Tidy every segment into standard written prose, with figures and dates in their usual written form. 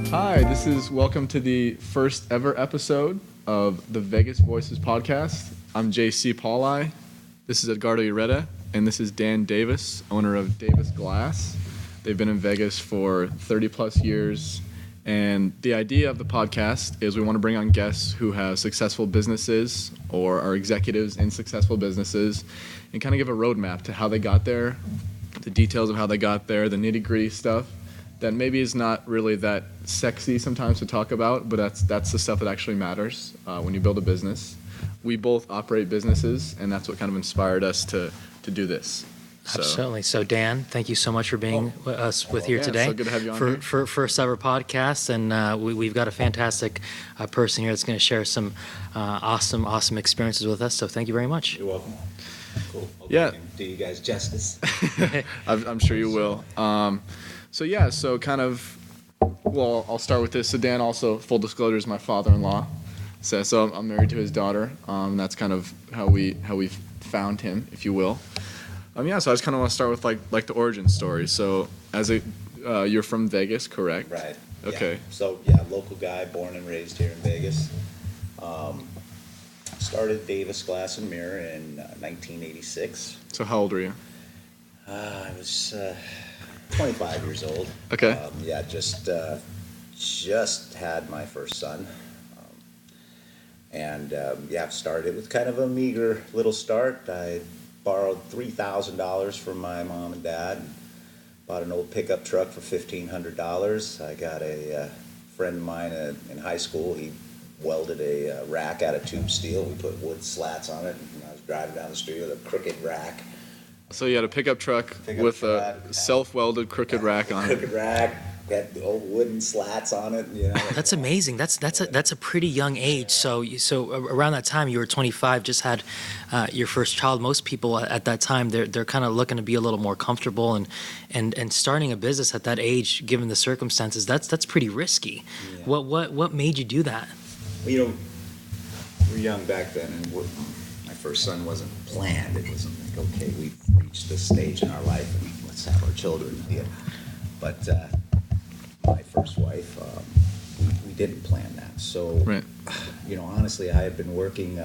Hi, this is welcome to the first ever episode of the Vegas Voices podcast. I'm JC Pauli. This is Edgardo Ureta, and this is Dan Davis, owner of Davis Glass. They've been in Vegas for 30 plus years, and the idea of the podcast is we want to bring on guests who have successful businesses or are executives in successful businesses and kind of give a roadmap to how they got there, the details of how they got there, the nitty-gritty stuff that maybe is not really that sexy sometimes to talk about, but that's the stuff that actually matters when you build a business. We both operate businesses, and that's what kind of inspired us to do this. Absolutely. So Dan, thank you so much for being with here today. So good to have you on here. For first ever podcast, and we've got a fantastic person here that's going to share some awesome experiences with us. So thank you very much. You're welcome. Cool. Hope Yeah. I can do you guys justice. I'm sure you will. So kind of, well, I'll start with this. So Dan also, full disclosure, is my father-in-law. So I'm married to his daughter. That's kind of how we found him, if you will. So I just kind of want to start with like the origin story. So you're from Vegas, correct? Right. Okay. Yeah. So local guy, born and raised here in Vegas. Started Davis Glass and Mirror in 1986. So how old were you? I was 25 years old. Okay. Just had my first son. Started with kind of a meager little start. I borrowed $3,000 from my mom and dad. Bought an old pickup truck for $1,500. I got a friend of mine in high school. He welded a rack out of tube steel. We put wood slats on it, and I was driving down the street with a crooked rack. So you had a pickup truck with a self-welded crooked rack on it. Crooked rack, got the old wooden slats on it. That's amazing. That's a pretty young age. So around that time you were 25, just had your first child. Most people at that time they're kind of looking to be a little more comfortable and starting a business at that age, given the circumstances, that's pretty risky. Yeah. What made you do that? We were young back then, and my first son wasn't planned. It wasn't like, okay, we've reached this stage in our life and let's have our children. Yeah. But my first wife, we didn't plan that. So, right. Honestly, I had been working.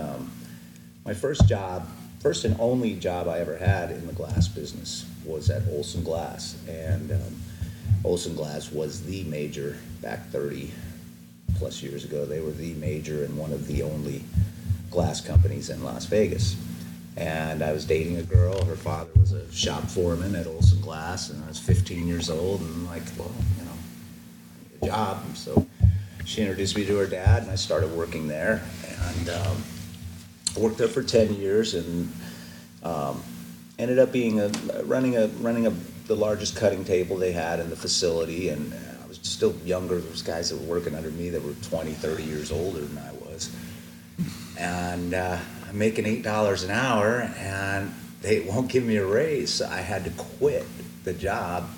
My first and only job I ever had in the glass business was at Olson Glass, and Olson Glass was the major back 30 plus years ago. They were the major and one of the only glass companies in Las Vegas. And I was dating a girl. Her father was a shop foreman at Olson Glass, and I was 15 years old, and I'm like, well, I need a job. And so she introduced me to her dad, and I started working there. And I worked there for 10 years, and ended up being running the largest cutting table they had in the facility. And I was still younger. There was guys that were working under me that were 20, 30 years older than I was. And I'm making $8 an hour, and they won't give me a raise. So I had to quit the job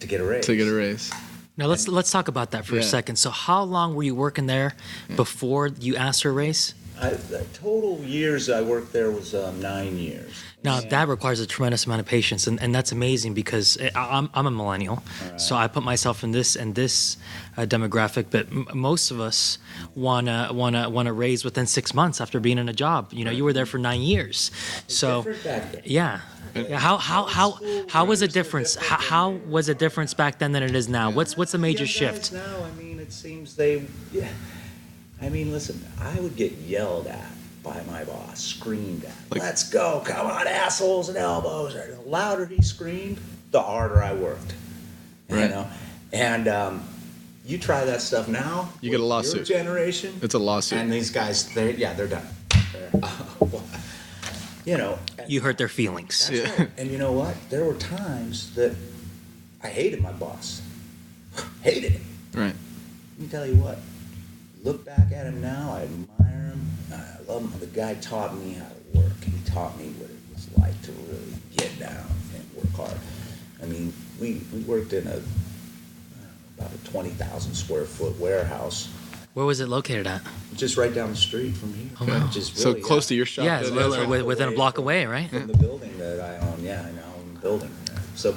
to get a raise. Now let's talk about that for a second. So how long were you working there before you asked for a raise? The total years I worked there was 9 years. Now that requires a tremendous amount of patience, and that's amazing because I'm a millennial, right. So I put myself in this demographic. But most of us wanna raise within 6 months after being in a job. You were there for 9 years, so yeah. How was it different? How was it different back then than it is now? What's the major shift? Now, it seems listen, I would get yelled at by my boss, screamed at. Let's go, come on, assholes and elbows. The louder he screamed, the harder I worked. Right. And you try that stuff now. You get a lawsuit. Your generation. It's a lawsuit. And these guys, they're done. You hurt their feelings. That's right. And you know what? There were times that I hated my boss. Hated him. Right. Let me tell you what. Look back at him now, I admire him. I love him. The guy taught me how to work. He taught me what it was like to really get down and work hard. We worked in about a 20,000 square foot warehouse. Where was it located at? Just right down the street from here. Oh, wow. Just really, so close to your shop. Yeah, it's within a block away, right? From the building that I own. Yeah, I now own the building. So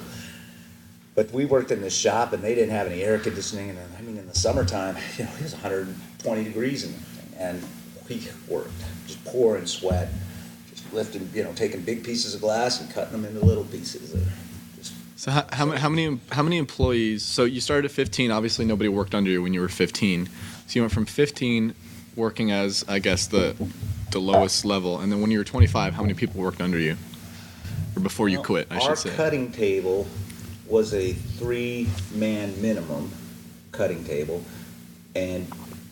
But we worked in this shop, and they didn't have any air conditioning. And I mean, in the summertime, it was 120 degrees in the thing, and we worked just pouring sweat, just lifting, taking big pieces of glass and cutting them into little pieces. So how many employees? So you started at 15. Obviously, nobody worked under you when you were 15. So you went from 15 working as, I guess, the lowest level, and then when you were 25, how many people worked under you? Or before you quit, I should say. Our cutting table was a 3-man minimum cutting table, and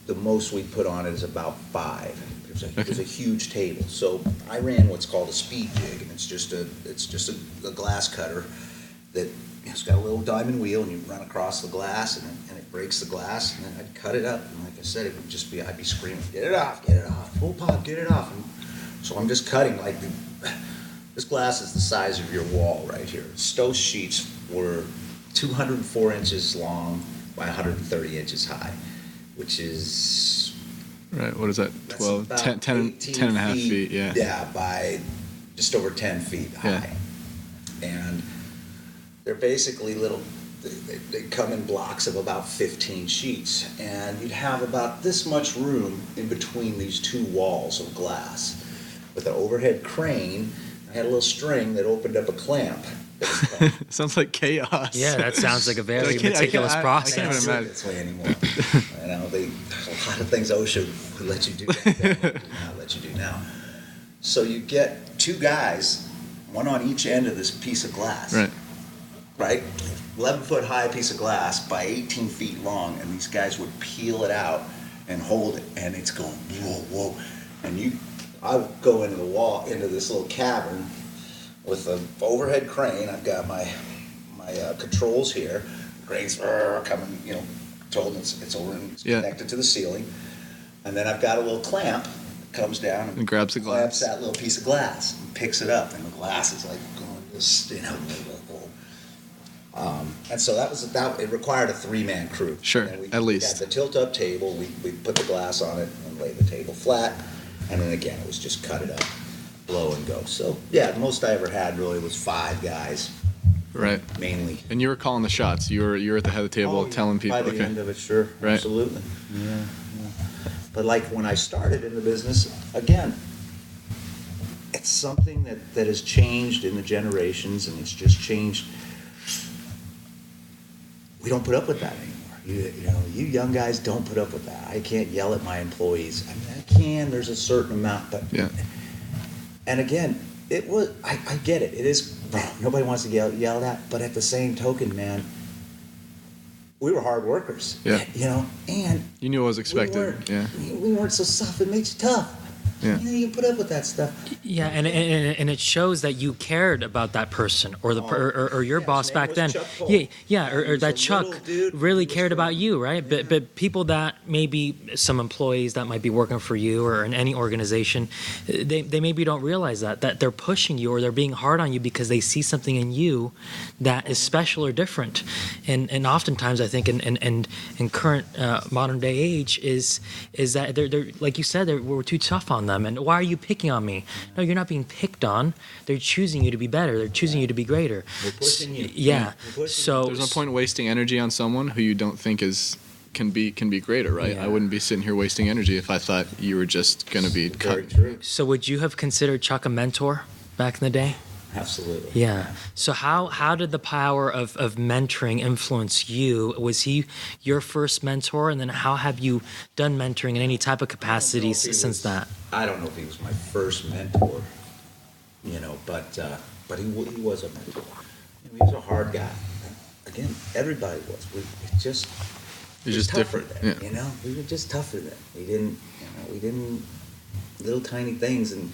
the most we put on it is about 5. It was a huge table. So I ran what's called a speed jig, and it's just a glass cutter that it's got a little diamond wheel, and you run across the glass, and it breaks the glass, and then I'd cut it up, and like I said, it would just be, I'd be screaming, get it off, full pop, get it off. And so I'm just cutting like this glass is the size of your wall right here. Those sheets were 204 inches long by 130 inches high, which is... Right, what is that, 12, 10 and a half feet, yeah. Yeah, by just over 10 feet high. Yeah. And they're basically little, they come in blocks of about 15 sheets, and you'd have about this much room in between these 2 walls of glass. With an overhead crane, I had a little string that opened up a clamp. Sounds like chaos. Yeah, that sounds like a very meticulous process. I can't even imagine. This way anymore. A lot of things OSHA would let you do that, would not let you do now. So you get 2 guys, one on each end of this piece of glass. Right? 11-foot high piece of glass by 18 feet long, and these guys would peel it out and hold it, and it's going whoa, whoa. And I would go into the wall, into this little cavern with an overhead crane. I've got my controls here. The crane's coming, told it's over and it's connected to the ceiling. And then I've got a little clamp that comes down and grabs the glass. Clamps that little piece of glass and picks it up, and the glass is like going this, and so it required a 3-man crew. Sure, at least. We had the tilt-up table. We put the glass on it and lay the table flat, and then again it was just cut it up, blow and go. So yeah, the most I ever had really was 5 guys. Right. Mainly. And you were calling the shots. You were at the head of the table telling people. By the end of it, sure. Right. Absolutely. Yeah. But like when I started in the business, again, it's something that has changed in the generations, and it's just changed. We don't put up with that anymore. You young guys don't put up with that. I can't yell at my employees. I mean, I can. There's a certain amount, but yeah. And again, I get it. It is, nobody wants to get yelled at, but at the same token, man, we were hard workers. Yeah. And you knew what was expected. We weren't so soft. It makes you tough. Yeah. You can put up with that stuff. Yeah, and it shows that you cared about that person or your boss back then. Or that Chuck really cared about you, right? But people that maybe some employees that might be working for you or in any organization, they maybe don't realize that they're pushing you or they're being hard on you because they see something in you that is special or different. And oftentimes I think in current modern day age is that they're like you said, we're too tough on them. And why are you picking on me? No, you're not being picked on. They're choosing you to be better. They're choosing you to be greater. They're pushing you. Yeah. So there's no point in wasting energy on someone who you don't think can be greater, right? Yeah. I wouldn't be sitting here wasting energy if I thought you were just going to be cut. True. So would you have considered Chuck a mentor back in the day? Absolutely. Yeah. So how did the power of mentoring influence you? Was he your first mentor, and then how have you done mentoring in any type of capacities since that? I don't know if he was my first mentor, but he was a mentor. He was a hard guy. Again, everybody was. It's just different. Yeah. We were just tougher then. We didn't little tiny things, and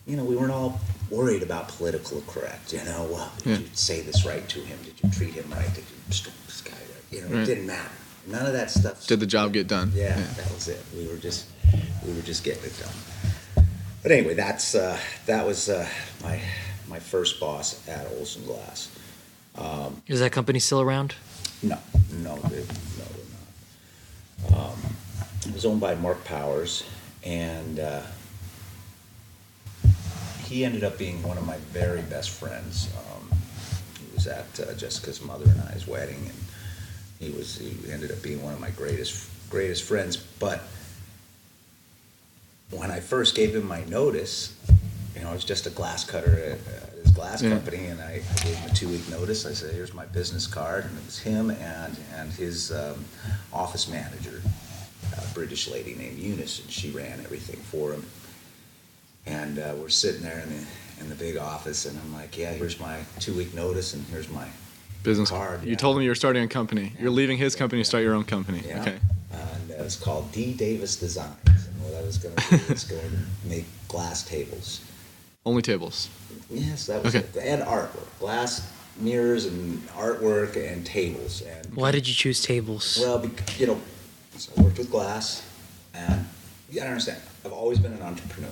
we weren't all worried about political correct. Well, did you say this right to him? Did you treat him right? Did you stroke this guy right? It didn't matter. None of that stuff. Did the job get done? Yeah, that was it. We were just getting it done. But anyway, that was my first boss at Olson Glass. Is that company still around? No, they're not. It was owned by Mark Powers, and he ended up being one of my very best friends. He was at Jessica's mother and I's wedding, and he ended up being one of my greatest friends. But when I first gave him my notice, I was just a glass cutter at his glass company, and I gave him a 2-week notice. I said, here's my business card, and it was him and his office manager, a British lady named Eunice, and she ran everything for him. And we're sitting there in the big office, and I'm like, yeah, here's my 2-week notice, and here's my business card. You told him you were starting a company. You're leaving his company to start your own company. Yeah. Okay. And it was called D. Davis Designs. And what I was going to do was going to make glass tables. Only tables. Yes, that was it. And artwork. Glass mirrors and artwork and tables. And Why did you choose tables? well, so I worked with glass, and you gotta understand, I've always been an entrepreneur.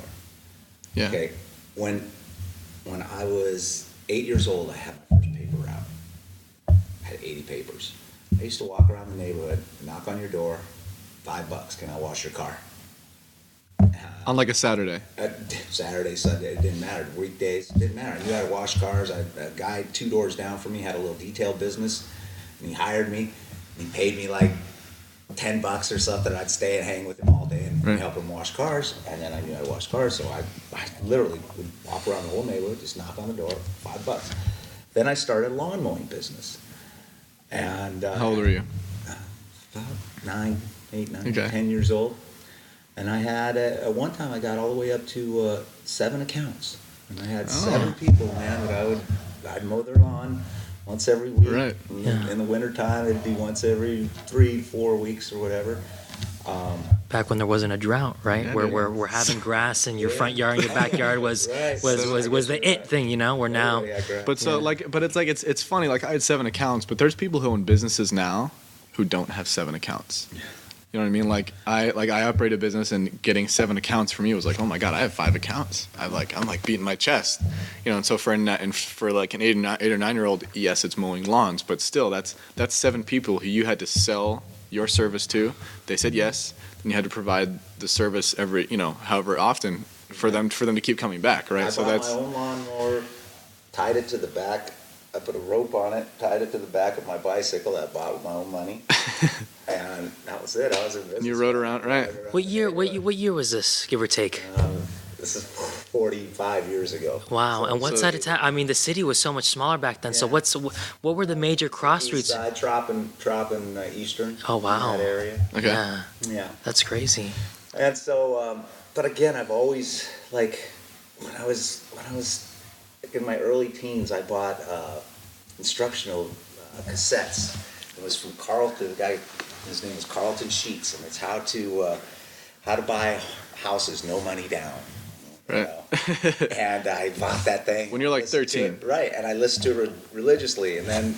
Yeah. Okay, when I was 8 years old, I had my first paper route. I had 80 papers. I used to walk around the neighborhood, knock on your door, $5. Can I wash your car? On like a Saturday. Saturday, Sunday, it didn't matter. Weekdays, it didn't matter. I knew how to wash cars. A guy 2 doors down from me had a little detail business, and he hired me. And he paid me like $10 or something. I'd stay and hang with him all day and help him wash cars. And then I knew how to wash cars, so I literally would walk around the whole neighborhood, just knock on the door, $5. Then I started a lawn mowing business. And How old were you? About 8, 9, Okay. 10 years old. And I had, at one time, I got all the way up to 7 accounts. And I had 7 people, man, that I'd mow their lawn once every week. Right. In the wintertime, it'd be once every 3-4 weeks or whatever. Back when there wasn't a drought, right? Yeah, where we're having grass in your front yard and your backyard was Right. was the it thing, Where now, But it's funny. Like I had 7 accounts, but there's people who own businesses now who don't have 7 accounts. You know what I mean? Like I operate a business, and getting 7 accounts for me was like, oh my god, I have 5 accounts. I'm like beating my chest, And so for an 8 or 9 year old, yes, it's mowing lawns, but still, that's 7 people who you had to sell your service to. They said yes, and you had to provide the service every, however often for them to keep coming back, right? I bought my own lawnmower, tied it to the back. I put a rope on it, tied it to the back of my bicycle that I bought with my own money. And that was it. I was in business. You rode around, right? what year was this, give or take? This is 45 years ago. Wow. And what side of town? I mean, the city was so much smaller back then. So Yeah. what were the major cross East streets? side, Troppin, Eastern. Oh, wow. In that area. Okay. Yeah, Yeah. that's crazy. And so, but again, I've always, when I was in my early teens, I bought instructional cassettes. It was from Carlton, the guy, his name was Carlton Sheets, and it's how to buy houses, no money down. Right. And I bought that thing. When you're like listened to 13. it, right, and I listened to it religiously. And then,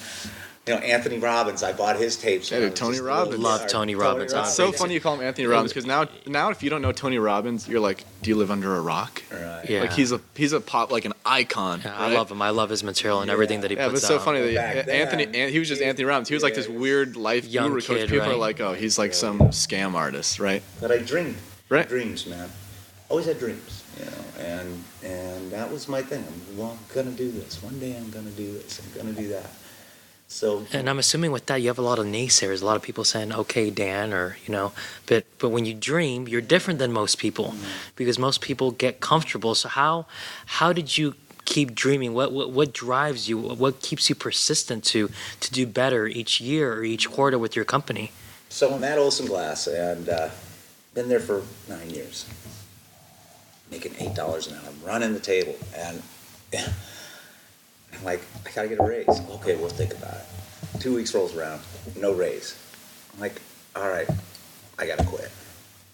Anthony Robbins, I bought his tapes. Yeah, when I dude, was Tony just a little Robbins. Love kid. Tony Robbins. It's so funny you call him Anthony Robbins, because now if you don't know Tony Robbins, you're like, do you live under a rock? Right. Yeah. Like he's a pop, like an icon. Yeah, right? I love him. I love his material and everything that he Yeah, but puts it's so out. funny that Back then, he was just Anthony Robbins. He was like this weird life Young guru coach. kid, People are right? like, oh, he's like some scam artist, right? But I dreamed. Right. Dreams, man. Always had dreams, and that was my thing. I'm gonna do this. One day I'm gonna do this. I'm gonna do that. So. And I'm assuming with that you have a lot of naysayers, a lot of people saying, "Okay, Dan," or but when you dream, you're different than most people, because most people get comfortable. So how did you keep dreaming? What drives you? What keeps you persistent to do better each year or each quarter with your company? So I'm at Olson Glass, and been there for 9 years, making $8 an hour. I'm running the table, and I'm like, I gotta get a raise. Okay, we'll think about it. 2 weeks rolls around, no raise. I'm like, all right, I gotta quit.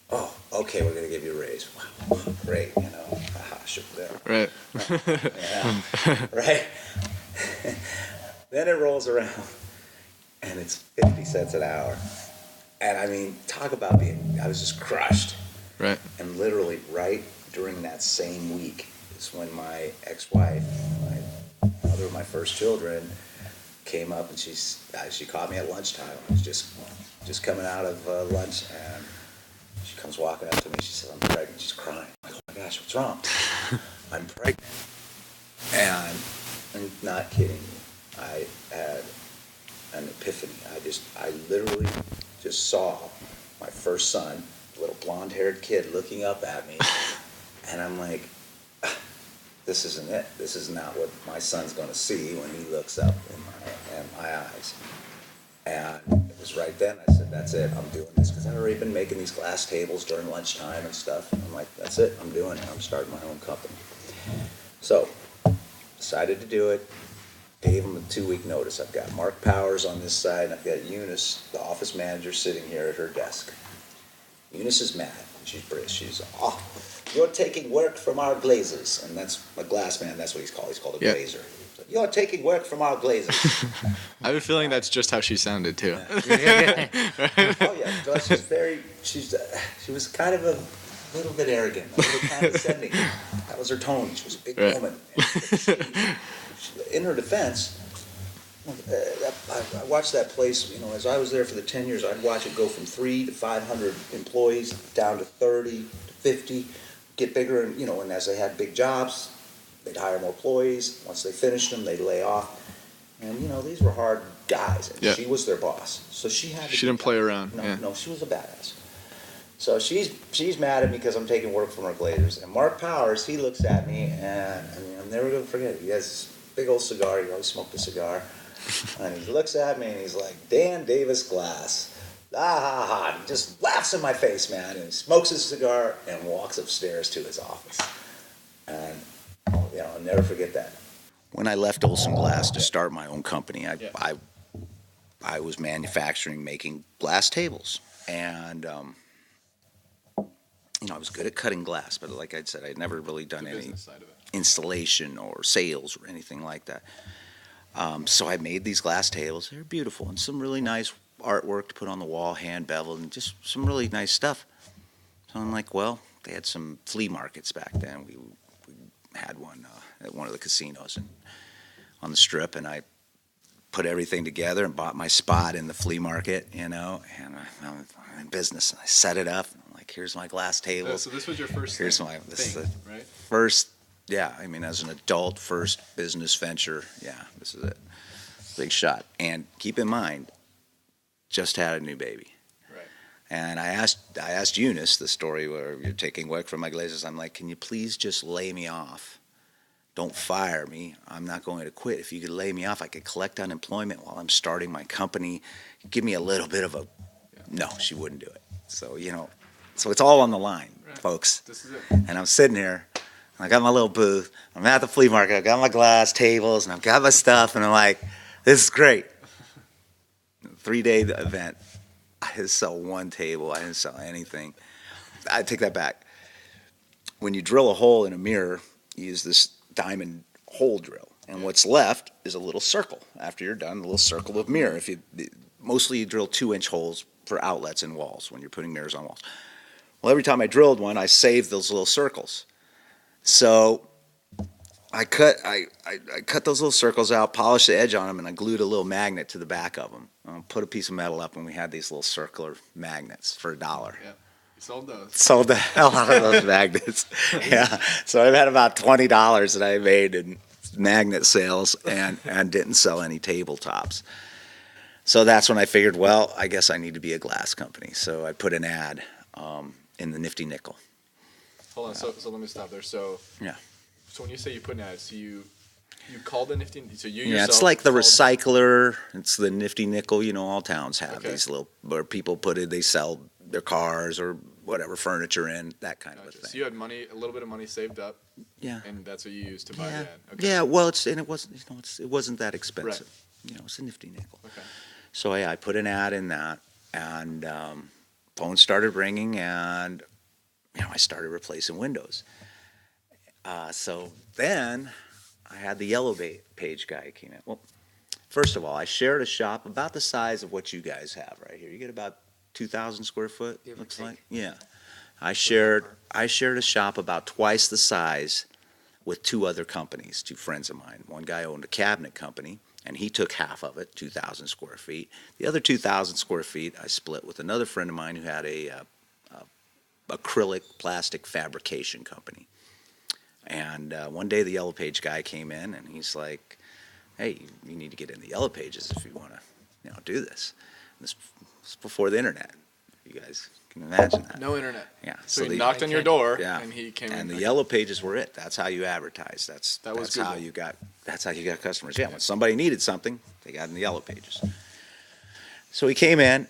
Oh, okay, we're gonna give you a raise. Wow, great, shook there. Right. Yeah, right. Then it rolls around, and it's 50 cents an hour. And I mean, talk about I was just crushed. Right. And literally right during that same week is when my ex-wife, my mother of my first children, came up, and she caught me at lunchtime. I was just coming out of lunch, and she comes walking up to me. She says, I'm pregnant. She's crying. I'm like, oh my gosh, what's wrong? I'm pregnant. And I'm not kidding you. I had an epiphany. I literally just saw my first son, little blonde-haired kid, looking up at me, and I'm like, this isn't it. This is not what my son's going to see when he looks up in my eyes. And it was right then I said, that's it, I'm doing this. Because I'd already been making these glass tables during lunchtime and stuff. And I'm like, that's it, I'm doing it. I'm starting my own company. So, decided to do it. Gave him a 2-week notice. I've got Mark Powers on this side, and I've got Eunice, the office manager, sitting here at her desk. Eunice is mad. She's British. She's, you're taking work from our glazers. And that's a glass man, that's what he's called. He's called a glazer. You're taking work from our glazers. I have a feeling that's just how she sounded too. Yeah. Oh yeah, well, she was kind of a little bit arrogant, a little condescending. That was her tone. She was a big woman. In her defense, I watched that place. You know, as I was there for the 10 years, I'd watch it go from 3 to 500 employees down to 30 to 50, get bigger, and and as they had big jobs, they'd hire more employees. Once they finished them, they'd lay off. And, these were hard guys. And she was their boss. So she had to. She didn't play around. No, she was a badass. So she's mad at me because I'm taking work from her glazers. And Mark Powers, he looks at me, and I'm never going to forget it. He has this big old cigar. He always smoked a cigar. And he looks at me, and he's like, Dan Davis Glass. Ah, ha, ha. And he just laughs in my face, man. And he smokes his cigar and walks upstairs to his office. And I'll never forget that. When I left Olson Glass to start my own company, I was manufacturing, making glass tables. And, I was good at cutting glass, but like I said, I'd never really done any installation or sales or anything like that. So I made these glass tables. They were beautiful and some really nice artwork to put on the wall, hand beveled, and just some really nice stuff. So I'm like, well, they had some flea markets back then. We had one at one of the casinos on the Strip, and I put everything together and bought my spot in the flea market, and I'm in business. And I set it up. And I'm like, here's my glass table. So this was your first This thing, is the right? first, as an adult, first business venture. Yeah, this is it. Big shot. And keep in mind, just had a new baby. Right. And I asked Eunice the story where you're taking work from my glazers. I'm like, can you please just lay me off? Don't fire me. I'm not going to quit. If you could lay me off, I could collect unemployment while I'm starting my company. Give me a little bit of a... No, she wouldn't do it. So, so it's all on the line, folks. This is it. And I'm sitting here, and I got my little booth. I'm at the flea market. I've got my glass tables, and I've got my stuff, and I'm like, this is great. 3-day event. I didn't sell one table. I didn't sell anything. I take that back. When you drill a hole in a mirror, you use this diamond hole drill, and what's left is a little circle. After you're done, a little circle of mirror. Mostly you drill 2-inch holes for outlets in walls when you're putting mirrors on walls. Well, every time I drilled one, I saved those little circles. So I cut those little circles out, polished the edge on them, and I glued a little magnet to the back of them. Put a piece of metal up, and we had these little circular magnets for $1. Yeah. You sold those. Sold the hell out of those magnets. Yeah. So I've had about $20 that I made in magnet sales and didn't sell any tabletops. So that's when I figured, well, I guess I need to be a glass company. So I put an ad in the Nifty Nickel. Hold on. So let me stop there. So when you say you put an ad, so you called the Nifty. So you yourself. Yeah, it's like the recycler. It's the Nifty Nickel. All towns have these little where people put it. They sell their cars or whatever furniture in, that kind of a thing. So you had money, a little bit of money saved up. Yeah. And that's what you used to buy the ad. Okay. Yeah. Well, it wasn't that expensive. Right. It's a Nifty Nickel. Okay. So I put an ad in that, and phones started ringing, and I started replacing windows. So then I had the yellow page guy came in. Well, first of all, I shared a shop about the size of what you guys have right here. You get about 2,000 square foot, looks like. Yeah. I shared a shop about twice the size with 2 other companies, 2 friends of mine. One guy owned a cabinet company, and he took half of it, 2,000 square feet. The other 2,000 square feet I split with another friend of mine who had a acrylic plastic fabrication company. And one day the yellow page guy came in, and he's like, hey, you need to get in the yellow pages if you want to, do this. This was before the internet. You guys can imagine that. No internet. Yeah. So he they- knocked on your door, Yeah. and he came And in. the Okay. yellow pages were it. That's how you advertised. That was that's how Google. you got. That's how you got customers. Yeah. When somebody needed something, they got in the yellow pages. So he came in,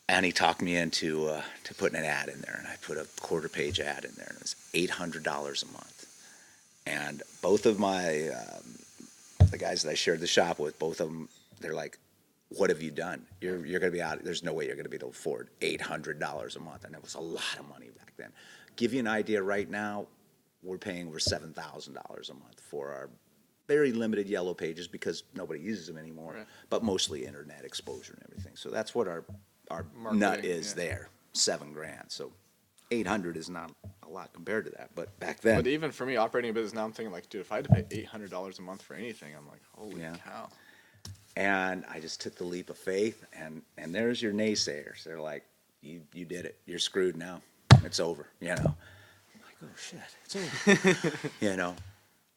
and he talked me into to putting an ad in there, and I put a quarter-page ad in there, and it was $800 a month. And both of my the guys that I shared the shop with, both of them, they're like, "What have you done? You're going to be out. There's no way you're going to be able to afford $800 a month." And it was a lot of money back then. Give you an idea. Right now, we're paying over $7,000 a month for our very limited yellow pages because nobody uses them anymore, Right. but mostly internet exposure and everything. So that's what our Marketing, nut is yeah. there, $7,000. So 800 is not a lot compared to that, but back then, But even for me, operating a business now, I'm thinking like, dude, if I had to pay $800 a month for anything, I'm like, holy Yeah. cow. and I just took the leap of faith, and there's your naysayers. They're like, you did it. You're screwed now. It's over. I'm like, oh shit, it's over.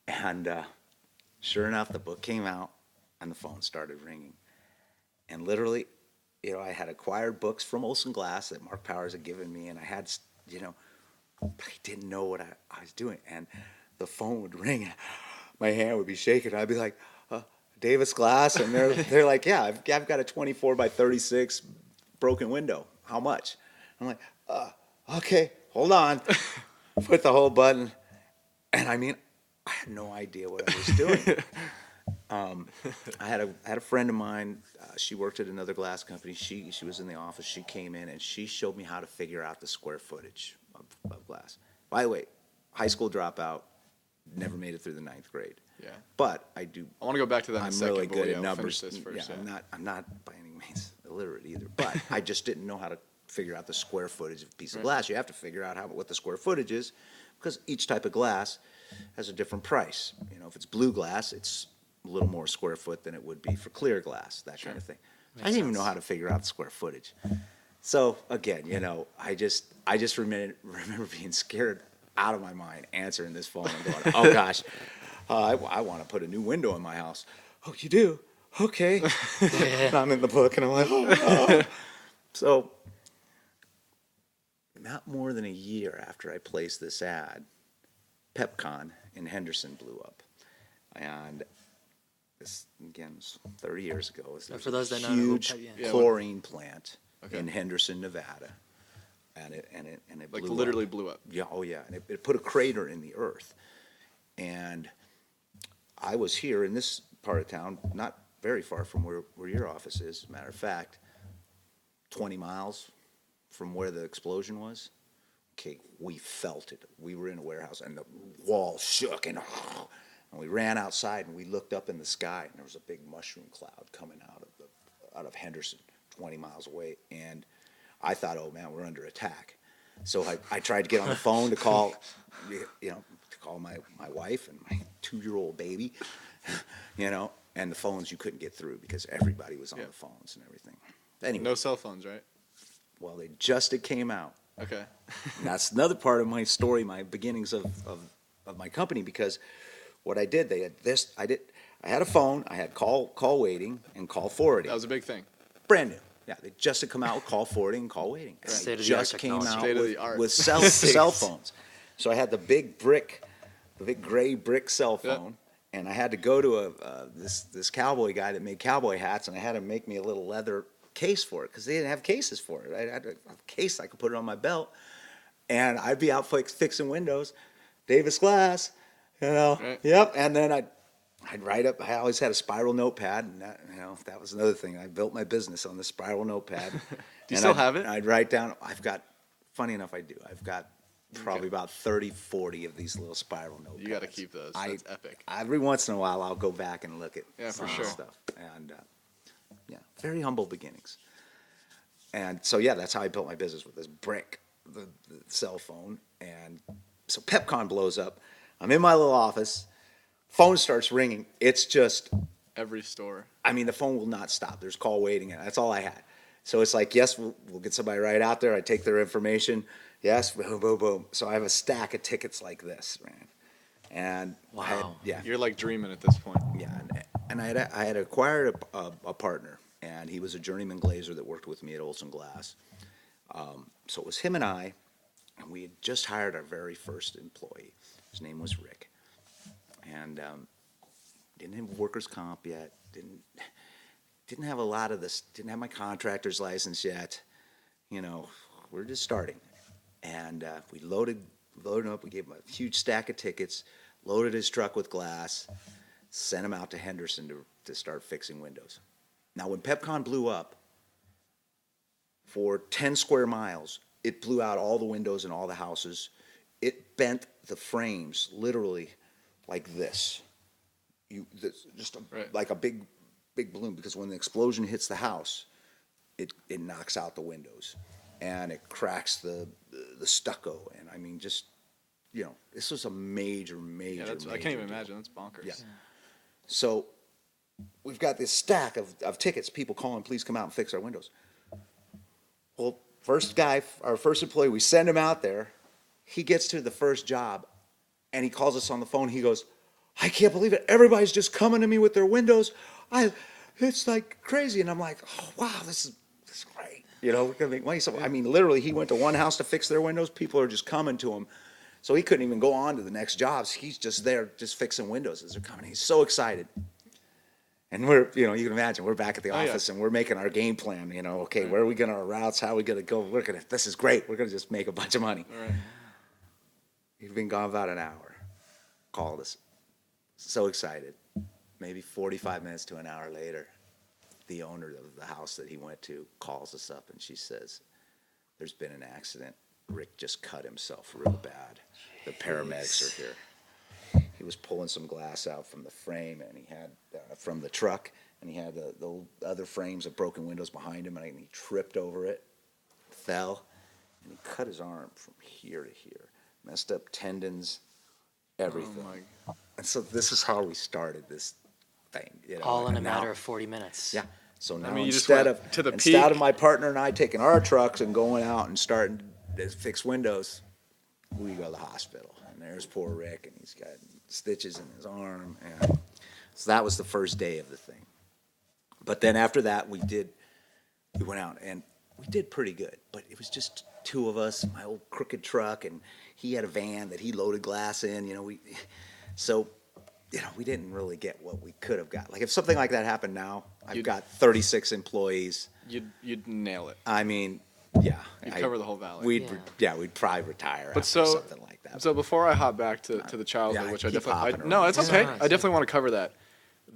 And sure enough, the book came out, and the phone started ringing, and literally, I had acquired books from Olson Glass that Mark Powers had given me, and I had, but I didn't know what I was doing, and the phone would ring, and my hand would be shaking. I'd be like, Davis Glass, and they're like, yeah, I've got a 24 by 36 broken window. How much? I'm like, okay, hold on. Put the whole button, and I mean, I had no idea what I was doing. I had a friend of mine. She worked at another glass company. She was in the office. She came in and she showed me how to figure out the square footage of glass. By the way, high school dropout, never made it through the 9th grade. Yeah. But I do. I want to go back to that in a I'm second. really but good yeah, at we'll numbers. finish this first, Yeah, I'm not by any means illiterate either. But I just didn't know how to figure out the square footage of a piece of Right. glass. You have to figure out what the square footage is, because each type of glass has a different price. If it's blue glass, it's a little more square foot than it would be for clear glass, that kind of thing. I didn't even know how to figure out the square footage. So again, I just remember being scared out of my mind answering this phone and going, oh gosh, I want to put a new window in my house. Oh, you do? Okay. And I'm in the book and I'm like, oh no. So not more than a year after I placed this ad, PepCon in Henderson blew up. And this, again, was 30 years ago. It was For those a that don't know who huge Yeah. chlorine plant Okay. in Henderson, Nevada. And it Like blew literally up. blew up. Yeah, oh yeah. And it put a crater in the earth. And I was here in this part of town, not very far from where your office is. Matter of fact, 20 miles from where the explosion was. Okay, we felt it. We were in a warehouse and the wall shook and we ran outside and we looked up in the sky and there was a big mushroom cloud coming out of Henderson, 20 miles away. And I thought, oh man, we're under attack. So I tried to get on the phone to call, my wife and my 2-year-old baby, and the phones you couldn't get through because everybody was on Yeah. the phones and everything. Anyway, No cell phones, right? well, it came out. Okay. And that's another part of my story, my beginnings of my company, because what I did, I had a phone, I had call waiting and call forwarding. That was a big thing. Brand new. Yeah, they just had come out with call forwarding and call waiting. And State they of the art just came technology. out State of the art. with cell phones. So I had the big gray brick cell Yeah. phone, and I had to go to this cowboy guy that made cowboy hats, and I had him make me a little leather case for it because they didn't have cases for it. I had a case I could put it on my belt, and I'd be out fixing windows, Davis Glass, Right. Yep. And then I'd write up. I always had a spiral notepad, and that was another thing. I built my business on the spiral notepad. Do you still have it? I'd write down. Funny enough, I do. I've got probably about 30, 40 of these little spiral notepads. You got to keep those. That's epic. Every once in a while, I'll go back and look at Yeah, some for of sure. the stuff. And very humble beginnings. And so that's how I built my business, with this brick, the cell phone. And so PepCon blows up. I'm in my little office. Phone starts ringing. It's just, Every store. I mean, the phone will not stop. There's call waiting, and that's all I had. So it's like, yes, we'll get somebody right out there. I take their information. Yes, boom, boom, boom. So I have a stack of tickets like this, man. And I had, Wow. yeah, You're like dreaming at this point. yeah, and I had acquired a partner, and he was a journeyman glazer that worked with me at Olson Glass. So it was him and I, and we had just hired our very first employee. His name was Rick, and didn't have workers' comp yet. Didn't have a lot of this. Didn't have my contractor's license yet. You know, we're just starting, and we loaded him up. We gave him a huge stack of tickets, loaded his truck with glass, sent him out to Henderson to start fixing windows. Now, when PepCon blew up, for 10 square miles, it blew out all the windows in all the houses. It bent the frames literally like this. Right. Like a big balloon, because when the explosion hits the house, it knocks out the windows and it cracks the stucco. And I mean, just, this was a major, Yeah, I can't even deal. imagine. That's bonkers. Yeah. So we've got this stack of tickets, people calling, please come out and fix our windows. Well, our first employee, we send him out there. He gets to the first job and he calls us on the phone. He goes, I can't believe it. Everybody's just coming to me with their windows. It's like crazy. And I'm like, oh, wow, this is great. We're going to make money. So, I mean, literally, he went to one house to fix their windows. People are just coming to him. So he couldn't even go on to the next jobs. He's just there, just fixing windows as they're coming. He's so excited. And you can imagine, we're back at the office and we're making our game plan. Okay, where are we going to our routes? How are we going to go? This is great. We're going to just make a bunch of money. All right. He'd been gone about an hour. Called us. So excited. Maybe 45 minutes to an hour later, the owner of the house that he went to calls us up and she says, there's been an accident. Rick just cut himself real bad. The paramedics are here. He was pulling some glass out from the frame, and he had from the truck, and he had the other frames of broken windows behind him, and he tripped over it, fell, and he cut his arm from here to here, messed up tendons, everything. Oh my God. And so this is how we started this thing. All in a and now- matter of 40 minutes. Yeah. So now mean, you just instead went of to the instead peak. of my partner and I taking our trucks and going out and starting to fix windows, we go to the hospital. And there's poor Rick, and he's got stitches in his arm. And so that was the first day of the thing. But then after that, we went out and we did pretty good. But it was just two of us, my old crooked truck, and he had a van that he loaded glass in. We didn't really get what we could have got. Like if something like that happened now, I've got 36 employees. You'd nail it. I mean, yeah. You'd cover the whole valley. We'd probably retire But after so something like that. So before I hop back to the childhood, Yeah, which I keep definitely hopping no, around. it's okay. Yeah. I definitely want to cover that.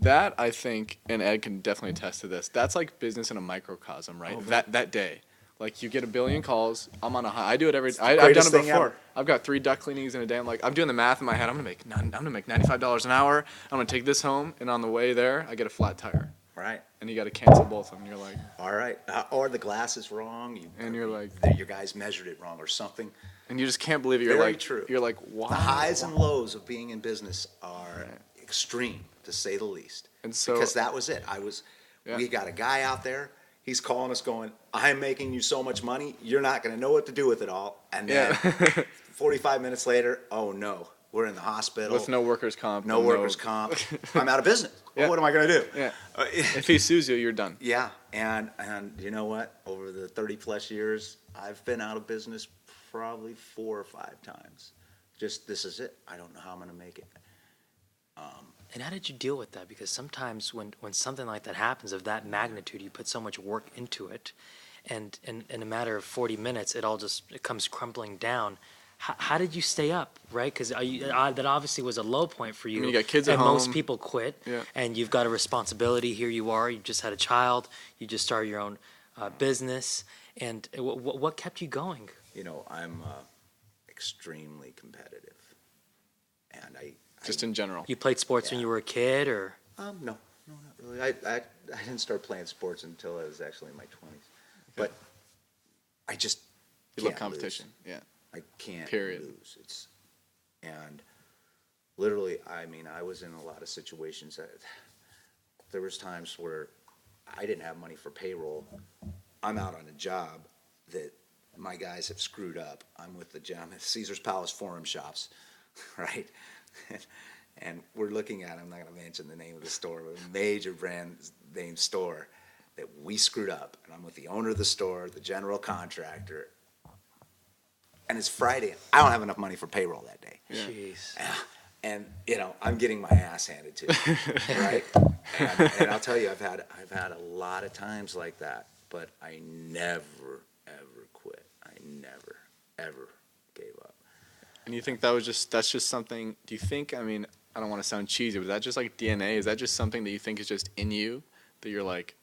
That I think, and Ed can definitely attest to this. That's like business in a microcosm, right? That day, like you get a billion calls. I'm on a high. I do it every. I've done greatest it thing before. ever. I've got 3 duct cleanings in a day. I'm like, I'm doing the math in my head. I'm gonna make $95 an hour. I'm gonna take this home, and on the way there, I get a flat tire, Right. and you got to cancel both of them. You're like, All right. Or the glass is wrong. And you're like- your guys measured it wrong or something. and you just can't believe it. You're Very like, true. You're like, wow. The highs and lows of being in business are extreme, to say the least. And so- because that was it. Yeah. We got a guy out there. He's calling us, going, "I'm making you so much money, you're not going to know what to do with it all." And then, 45 minutes later, oh no, we're in the hospital With no workers' comp. no and workers' comp. I'm out of business. Yeah. What am I going to do? Yeah. If he sues you, you're done. Yeah, and you know what? Over the 30 plus years, I've been out of business probably 4 or 5 times. Just this is it. I don't know how I'm going to make it. And how did you deal with that? Because sometimes when something like that happens of that magnitude, you put so much work into it, and in a matter of 40 minutes, it comes crumbling down. How did you stay up, right? Because that obviously was a low point for you. I mean, you got kids at and most home. people quit, Yeah. and you've got a responsibility. Here you are, you just had a child, you just started your own business, and what kept you going? I'm extremely competitive, and Just in general. You played sports when Yeah. you were a kid, or? no, not really. I didn't start playing sports until I was actually in my 20s, but I just You love can't competition. lose. Yeah. I can't Period. lose. And literally, I mean, I was in a lot of situations that there was times where I didn't have money for payroll. I'm out on a job that my guys have screwed up. I'm with the gym, Caesar's Palace Forum Shops, right? And we're looking at, I'm not going to mention the name of the store, but a major brand name store that we screwed up. And I'm with the owner of the store, the general contractor, and it's Friday. I don't have enough money for payroll that day. Jeez. And I'm getting my ass handed to me, right? And I'll tell you, I've had a lot of times like that, but I never ever quit. I never ever gave up. And you think that's just something? Do you think? I mean, I don't want to sound cheesy, but is that just like DNA? Is that just something that you think is just in you that you're like?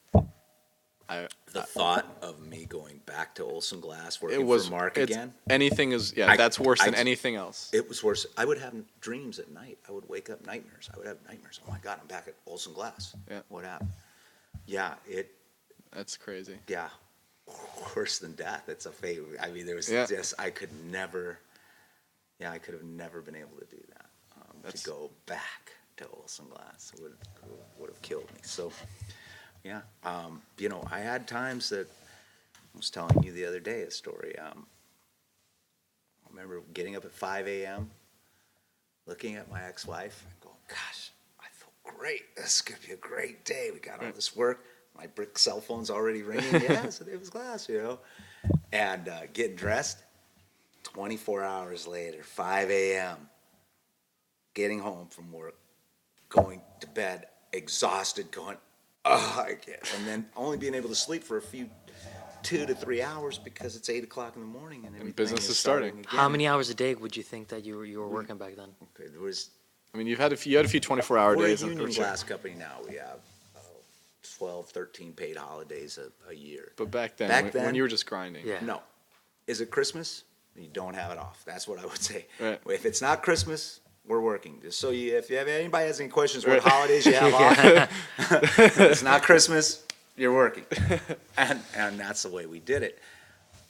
The thought of me going back to Olson Glass working for Mark again. Anything is that's worse than anything else. It was worse. I would have dreams at night. I would wake up nightmares. I would have nightmares. Oh my God, I'm back at Olson Glass. Yeah. What happened? Yeah, That's crazy. Yeah, worse than death. It's a fate. I mean, there was just I could have never been able to do that. To go back to Olson Glass would have killed me. So. Yeah, I had times that I was telling you the other day a story. I remember getting up at 5 a.m., looking at my ex-wife, and going, "Gosh, I feel great. This is gonna be a great day. We got all this work. My brick cell phone's already ringing. Yeah, so Davis Glass, and getting dressed. 24 hours later, 5 a.m., getting home from work, going to bed, exhausted, going." Oh, I can't. And then only being able to sleep for a few 2 to 3 hours because it's 8 o'clock in the morning and business is starting. Again. How many hours a day would you think that you were working back then? Okay, there was. I mean, you had a few 24-hour days. We're a union glass company now. We have 12, 13 paid holidays a year. But back then, when you were just grinding. Yeah. No. Is it Christmas? You don't have it off. That's what I would say. Right. If it's not Christmas, we're working. Just so if anybody has any questions, what holidays you have off, if it's not Christmas, you're working. And that's the way we did it.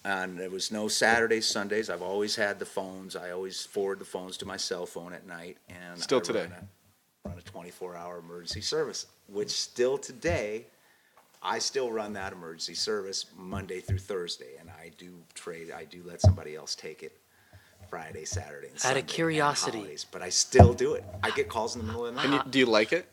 And there was no Saturdays, Sundays. I've always had the phones. I always forward the phones to my cell phone at night. And still today. Run a 24-hour emergency service, which still today, I still run that emergency service Monday through Thursday. And I do let somebody else take it. Friday, Saturday, and Sunday. Out of curiosity. But I still do it. I get calls in the middle of the night. And do you like it?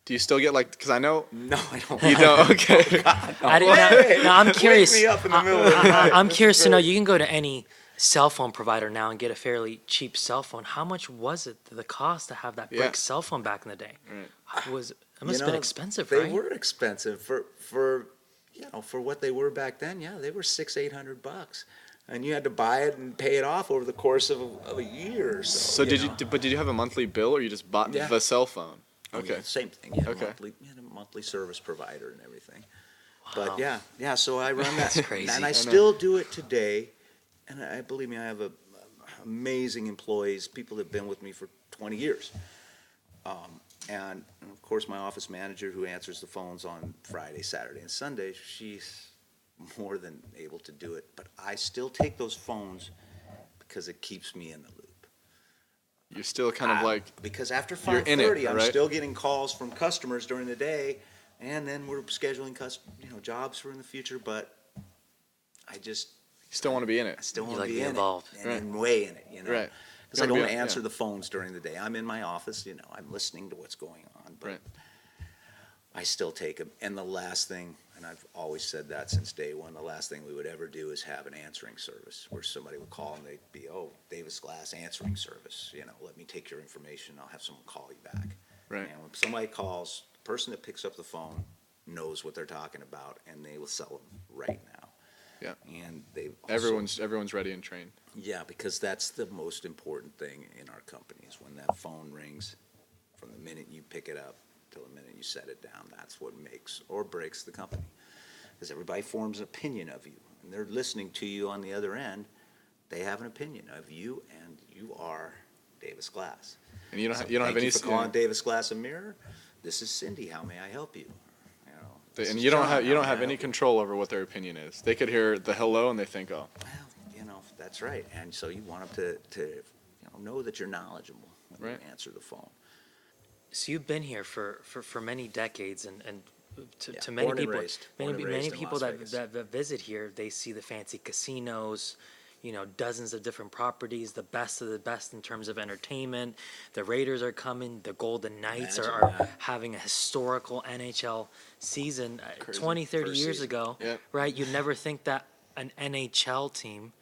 Do you still get because I know. No, I don't. You don't? Okay. God, no. I'm curious. Wake me up in the middle of the night. I'm curious to know. You can go to any cell phone provider now and get a fairly cheap cell phone. How much was it, the cost to have that brick cell phone back in the day? Right. It must have been expensive, They right? were expensive for what they were back then. Yeah, they were $600-800. And you had to buy it and pay it off over the course of a year or so. So did you have a monthly bill, or you just bought the cell phone? Okay. Yeah, same thing. You had, Okay. you had a monthly service provider and everything. Wow. But yeah. So I run that. That's crazy. And I still do it today. And believe me, I have amazing employees, people that have been with me for 20 years. And of course, my office manager who answers the phones on Friday, Saturday, and Sunday, she's more than able to do it, but I still take those phones because it keeps me in the loop. You're still kind of like because after you're in it, 5:30, I'm right? still getting calls from customers during the day, and then we're scheduling jobs for in the future. But I just you still want to be in I it. still You want like to to be be in involved. it and way in it, Right. Because I You wanna don't be- answer yeah. the phones during the day. I'm in my office, I'm listening to what's going on, but Right. I still take them. And the last thing, and I've always said that since day one, the last thing we would ever do is have an answering service where somebody would call and they'd be, Davis Glass answering service. Let me take your information. I'll have someone call you back. Right. And when somebody calls, the person that picks up the phone knows what they're talking about, and they will sell them right now. Yeah. And they also, Everyone's ready and trained. yeah, because that's the most important thing in our company is when that phone rings, from the minute you pick it up till the minute you set it down. That's what makes or breaks the company. Because everybody forms an opinion of you, and they're listening to you on the other end. They have an opinion of you, and you are Davis Glass. And you don't So have any. thank you for calling Davis Glass and Mirror. This is Cindy. How may I help you? This And is you don't John. have How may I any help you? control over what their opinion is. They could hear the hello and they think, oh, Well, that's right. And so you want them to know that you're knowledgeable when Right. you answer the phone. So you've been here for many decades, and to Yeah, many born and people, raised. Born and many raised in people Las Vegas. that visit here, they see the fancy casinos. dozens of different properties, the best of the best in terms of entertainment. The Raiders are coming. The Golden Knights Imagine are that. having a historical NHL season. Crazy. 20, 30 First years season. ago, Yep. right? You'd never think that an NHL team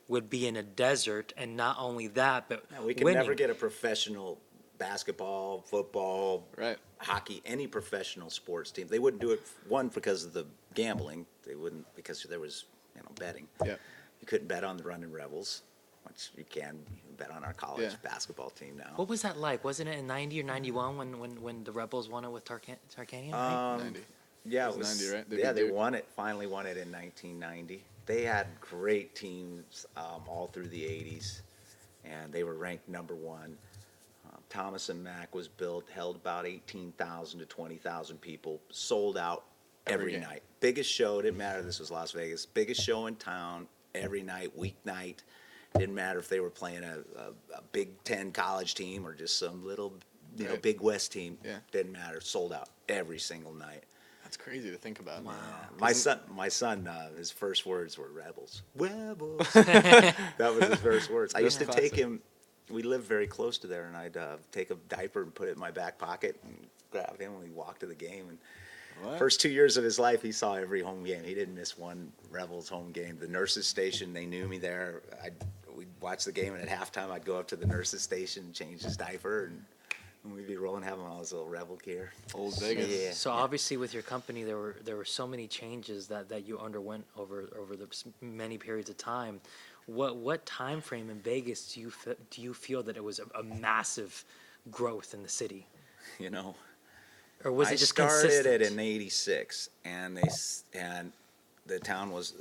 would be in a desert, and not only that, but Yeah, we can winning. never get a professional basketball, football, Right. hockey, any professional sports team. They wouldn't do it, one, because of the gambling. They wouldn't, because there was, betting. Yep. You couldn't bet on the Running Rebels, which you can bet on our college Yeah. basketball team now. What was that like? Wasn't it in 90 or 91 when the Rebels won it with Tarkanian? Right? 90. Yeah, It was 90, right? The Yeah, big they dude. won it. Finally won it in 1990. They had great teams all through the 80s, and they were ranked number one. Thomas and Mack was built, held about 18,000 to 20,000 people, sold out Every every game. night. Biggest show, it didn't matter, this was Las Vegas, biggest show in town every night, weeknight. Didn't matter if they were playing a Big Ten college team or just some little, Right. Big West team. Yeah. Didn't matter, sold out every single night. That's crazy to think about. Wow. My son, his first words were "rebels." Rebels. That was his first words. I used to Classic. take him. We lived very close to there, and I'd take a diaper and put it in my back pocket and grab him when we walked to the game. And What? first 2 years of his life, he saw every home game. He didn't miss one Rebels home game. The nurses' station, they knew me there. We'd watch the game, and at halftime, I'd go up to the nurses' station, and change his diaper, and we'd be rolling, having all his little Rebel gear. Old Vegas. Yeah. So obviously, with your company, there were so many changes that you underwent over the many periods of time. What time frame in Vegas do you feel that it was a massive growth in the city, You know. or was I it just started consistent? it in '86, and the town was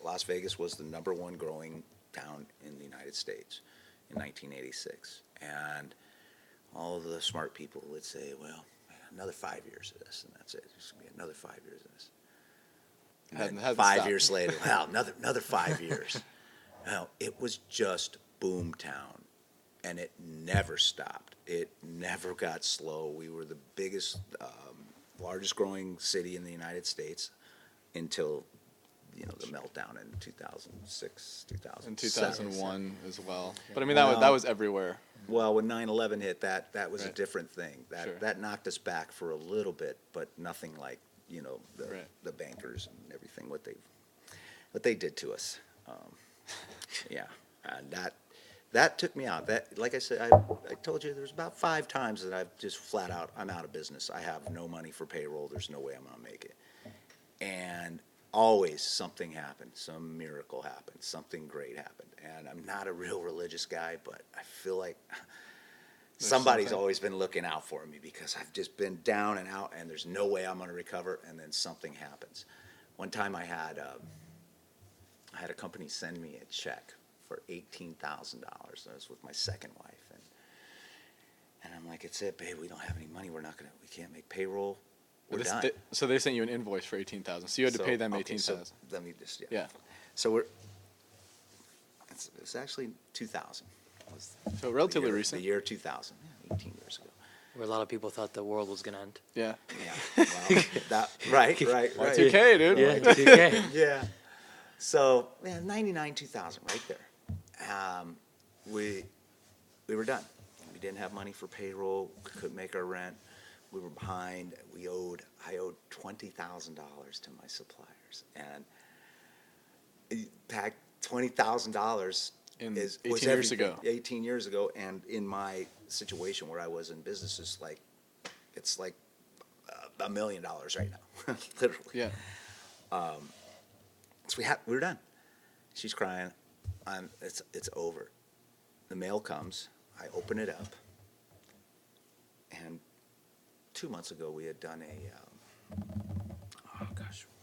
Las Vegas was the number one growing town in the United States in 1986, and all of the smart people would say, "Well, another 5 years of this, and that's it. It's gonna be another 5 years of this." And Hasn't then stopped. 5 years later, well, another 5 years. Well, it was just boom town, and it never stopped. It never got slow. We were the biggest, largest growing city in the United States until, the meltdown in 2006, 2007. In 2001 as well. But I mean, that was everywhere. Well, when 9/11 hit, that was a Right. different thing. Sure. That knocked us back for a little bit, but nothing like, Right. the bankers and everything, what they did to us. Yeah, and that took me out. That, like I said, I told you there's about 5 times that I've just flat out, I'm out of business. I have no money for payroll. There's no way I'm gonna make it. And always something happened, some miracle happened, something great happened. And I'm not a real religious guy, but I feel like somebody's something. always been looking out for me, because I've just been down and out, and there's no way I'm gonna recover, and then something happens. One time I had a company send me a check for $18,000. That was with my second wife, and I'm like, "It's it, babe. We don't have any money. We can't make payroll. We're done." So they sent you an invoice for 18,000. So you had to pay them okay, 18,000. So let me just, Yeah. So it's actually 2000. So relatively The recent. year 2000, 18 years ago. Where a lot of people thought the world was gonna end. Yeah. Yeah, well, right. Y2K, dude. Yeah, 2K. Yeah. So, 99, 2000, right there. We were done. We didn't have money for payroll, couldn't make our rent. We were behind. I owed $20,000 to my suppliers, and back $20,000 In was 18 years everything. ago. 18 years ago, and in my situation where I was in business, it's like $1 million right now, literally. Yeah. So we were done. She's crying. It's over. The mail comes. I open it up, and 2 months ago we had done a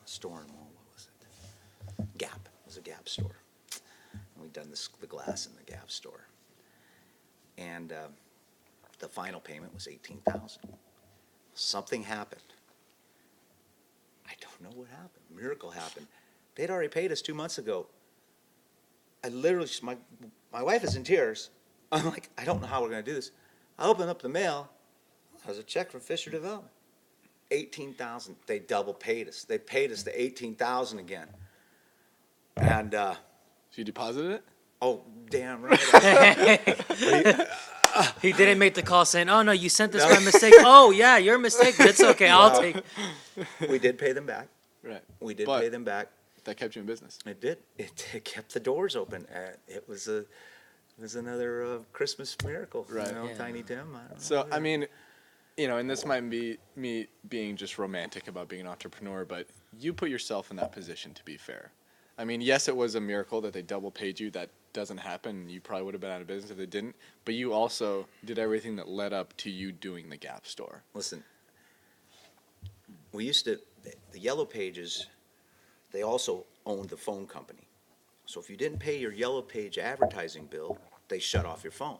store in the mall. What was it? Gap. It was a Gap store. And we'd done the glass in the Gap store, and the final payment was $18,000. Something happened. I don't know what happened. A miracle happened. They'd already paid us 2 months ago. I literally, my wife is in tears. I'm like, I don't know how we're going to do this. I open up the mail. There's a check from Fisher Development. $18,000. They double paid us. They paid us the $18,000 again. And So you deposited it? Oh, damn right. He didn't make the call saying, "Oh no, you sent this by mistake." Oh yeah, your mistake, but it's okay. I'll take. We did pay them back. Right. We did But pay them back. that kept you in business. It did. It kept the doors open. It was another Christmas miracle. Right. You know, Yeah. Tiny Tim. I don't know. So, I mean, and this might be me being just romantic about being an entrepreneur, but you put yourself in that position, to be fair. I mean, yes, it was a miracle that they double paid you. That doesn't happen. You probably would have been out of business if they didn't. But you also did everything that led up to you doing the Gap store. Listen, we used to, the Yellow Pages, they also owned the phone company. So if you didn't pay your Yellow Page advertising bill, they shut off your phone.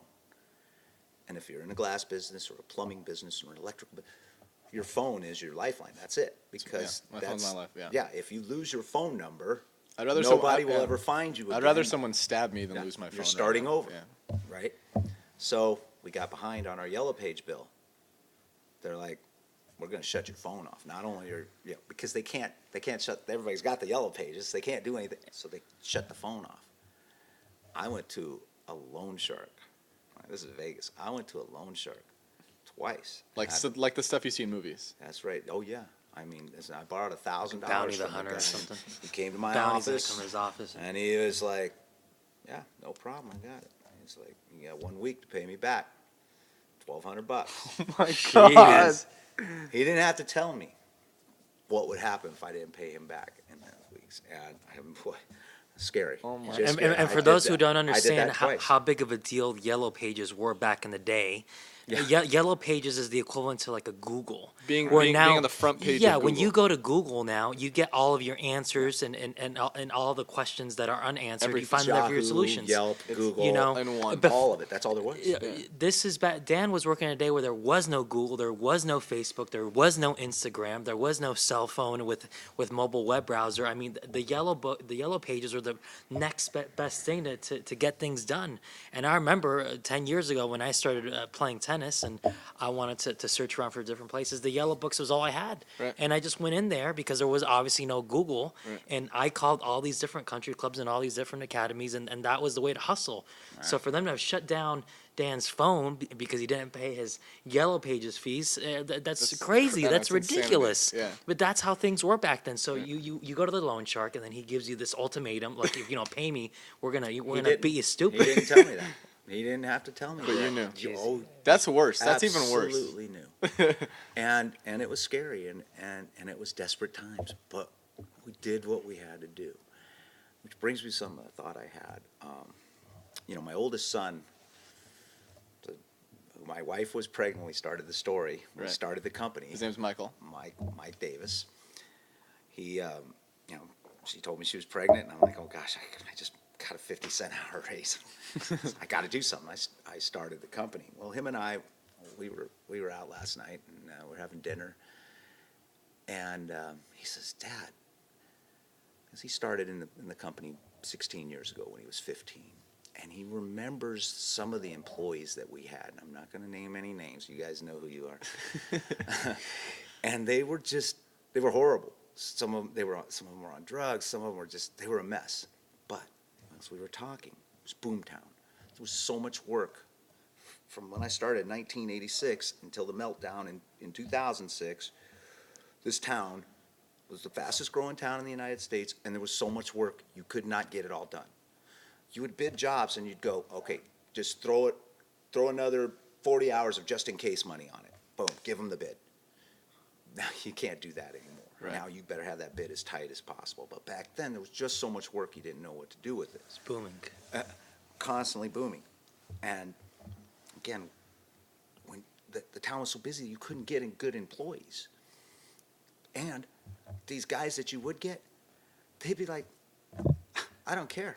And if you're in a glass business or a plumbing business or an electrical, your phone is your lifeline. That's it. Because my phone's my life, yeah. Yeah, if you lose your phone number, I'd rather nobody will ever find you again. I'd rather someone stab me than Yeah, lose my phone. You're starting now. over, Yeah. right? So we got behind on our Yellow Page bill. They're like, we're going to shut your phone off. Not only are, because they can't shut, everybody's got the Yellow Pages. They can't do anything. So they shut the phone off. I went to a loan shark. This is Vegas. I went to a loan shark twice. Like the stuff you see in movies. That's right. Oh, yeah. I mean, listen, I borrowed $1,000 Bounty the from Hunter guy. or something. He came to my Bounty's gonna office. come to his office. And he was like, yeah, no problem, I got it. He's like, you got 1 week to pay me back. $1,200. Oh my Jeez. He didn't have to tell me what would happen if I didn't pay him back in those weeks. And boy, scary. Oh my- Just And, scary. and I for did those that. who don't I did understand that how, twice. how big of a deal Yellow Pages were back in the day, Yellow Pages is the equivalent to like a Google. Being Where being on the front page Yeah, of when Google. you go to Google now, you get all of your answers and all the questions that are unanswered. You find them there for your Yahoo, solutions. Yelp, Google, you know, and one. all of it. That's all there was. This is bad. Dan was working a day where there was no Google, there was no Facebook, there was no Instagram, there was no cell phone with mobile web browser. I mean, the Yellow Pages are the next best thing to get things done. And I remember 10 years ago when I started playing tennis and I wanted to search around for different places, the Yellow Books was all I had. Right. And I just went in there because there was obviously no Google. Right. And I called all these different country clubs and all these different academies, and that was the way to hustle. So for them to have shut down Dan's phone because he didn't pay his Yellow Pages fees, that's crazy. That's insanity. ridiculous. Yeah. But that's how things were back then. So you go to the loan shark, and then he gives you this ultimatum, like, if you don't pay me, we're gonna didn't. beat you He stupid. didn't tell me that. He didn't have to tell me But that. you knew. Oh, That's worse. That's even worse. Absolutely knew. and it was scary and it was desperate times, but we did what we had to do. Which brings me to some thought I had. My oldest son, my wife was pregnant when we started the story. We Right. started the company. His name's Michael. Mike Davis. He, she told me she was pregnant, and I'm like, oh gosh, I just got a 50-cent hour raise. I got to do something. I started the company. Well, him and I, we were out last night, and we're having dinner, and he says, Dad, because he started in the company 16 years ago when he was 15. And he remembers some of the employees that we had. And I'm not going to name any names. You guys know who you are. And they were horrible. Some of them were on drugs. Some of them they were a mess. But as we were talking, it was boomtown. There was so much work from when I started in 1986 until the meltdown in 2006. This town was the fastest growing town in the United States, and there was so much work, you could not get it all done. You would bid jobs and you'd go, okay, just throw another 40 hours of just in case money on it. Boom, give them the bid. Now you can't do that anymore. Right. Now you better have that bid as tight as possible. But back then there was just so much work you didn't know what to do with it. It's booming. Constantly booming. And again, when the town was so busy, you couldn't get in good employees. And these guys that you would get, they'd be like, I don't care.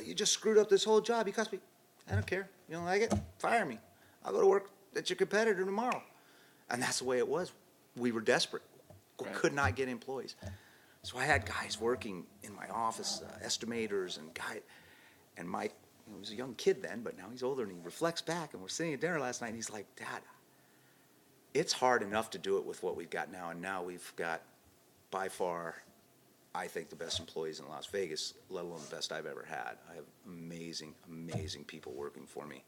You just screwed up this whole job. You cost me. I don't care. You don't like it? Fire me. I'll go to work at your competitor tomorrow. And that's the way it was. We were desperate. We Right. could not get employees. So I had guys working in my office, estimators and Mike, he was a young kid then, but now he's older, and he reflects back, and we're sitting at dinner last night, and he's like, Dad, it's hard enough to do it with what we've got now, and now we've got by far I think, the best employees in Las Vegas, let alone the best I've ever had. I have amazing, amazing people working for me.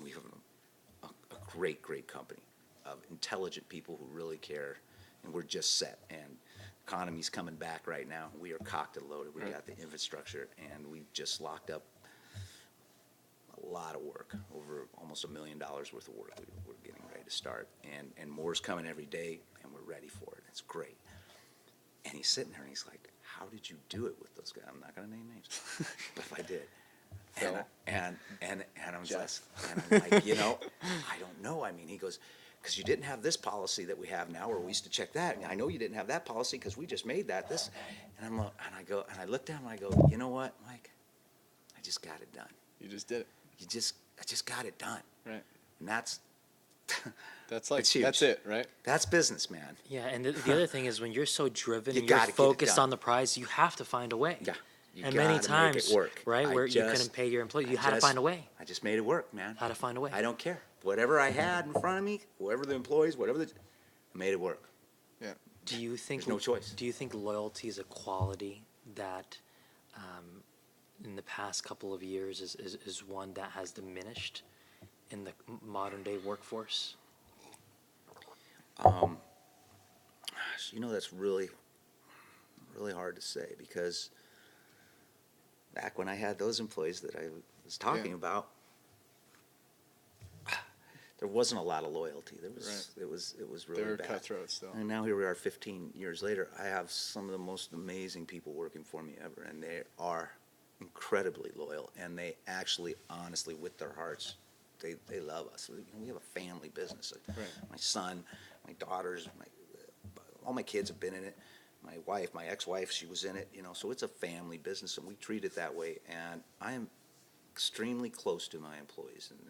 We have a great, great company of intelligent people who really care, and we're just set. And economy's coming back right now. We are cocked and loaded. We got the infrastructure, and we just locked up a lot of work, over almost $1 million worth of work. We're getting ready to start, and more's coming every day, and we're ready for it. It's great. And he's sitting there, and he's like, "How did you do it with those guys?" I'm not going to name names, but if I did, and I was like, I don't know. I mean, he goes, "Because you didn't have this policy that we have now, or we used to check that. And I know you didn't have that policy because we just made that this." And I look down and I go, "You know what, Mike? I just got it done. You just did it. I just got it done." Right. And that's like, that's it, right? That's business, man. Yeah, and the other thing is when you're so driven You and you're gotta get it focused done. on the prize, you have to find a way. Yeah. You And gotta many make it times, work. right, where you couldn't pay your employees, you had to find a way. I just made it work, man. How to find a way. I don't care. Whatever I had in front of me, whoever the employees, I made it work. Yeah. Do you think There's no choice. Do you think loyalty is a quality that, in the past couple of years, is one that has diminished in the modern day workforce? That's really, really hard to say, because back when I had those employees that I was talking about, there wasn't a lot of loyalty. It was really They were bad. cutthroats, though. And now here we are 15 years later. I have some of the most amazing people working for me ever, and they are incredibly loyal, and they actually, honestly, with their hearts, they love us. We have a family business. Right. My son, my daughters, all my kids have been in it. My wife, my ex-wife, she was in it. So it's a family business, and we treat it that way. And I am extremely close to my employees, and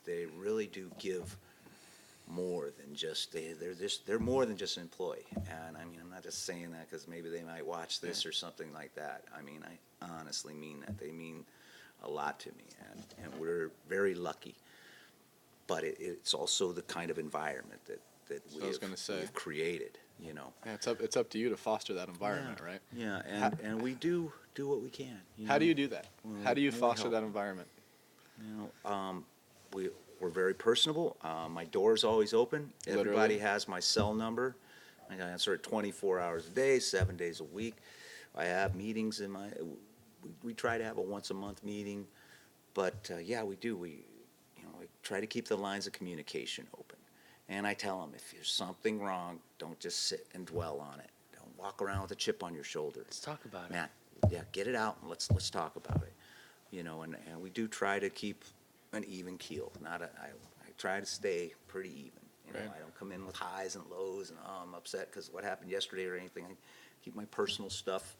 they really do give more than just they're more than just an employee. And I mean, I'm not just saying that because maybe they might watch this or something like that. I mean, I honestly mean that. They mean a lot to me, and we're very lucky. But it's also the kind of environment that we've created. Yeah, it's up to you to foster that environment, right? Yeah, and we do what we can. How do you do that? How do you foster help. that environment? We're very personable. My door's always open. Literally? Everybody has my cell number. I answer it 24 hours a day, 7 days a week. I have meetings we try to have a once a month meeting, but yeah, we do. We try to keep the lines of communication open. And I tell them, if there's something wrong, don't just sit and dwell on it. Don't walk around with a chip on your shoulder. Let's talk about it. Man, yeah, get it out and let's talk about it. And we do try to keep an even keel. I try to stay pretty even. Right. I don't come in with highs and lows and I'm upset because what happened yesterday or anything. I keep my personal stuff,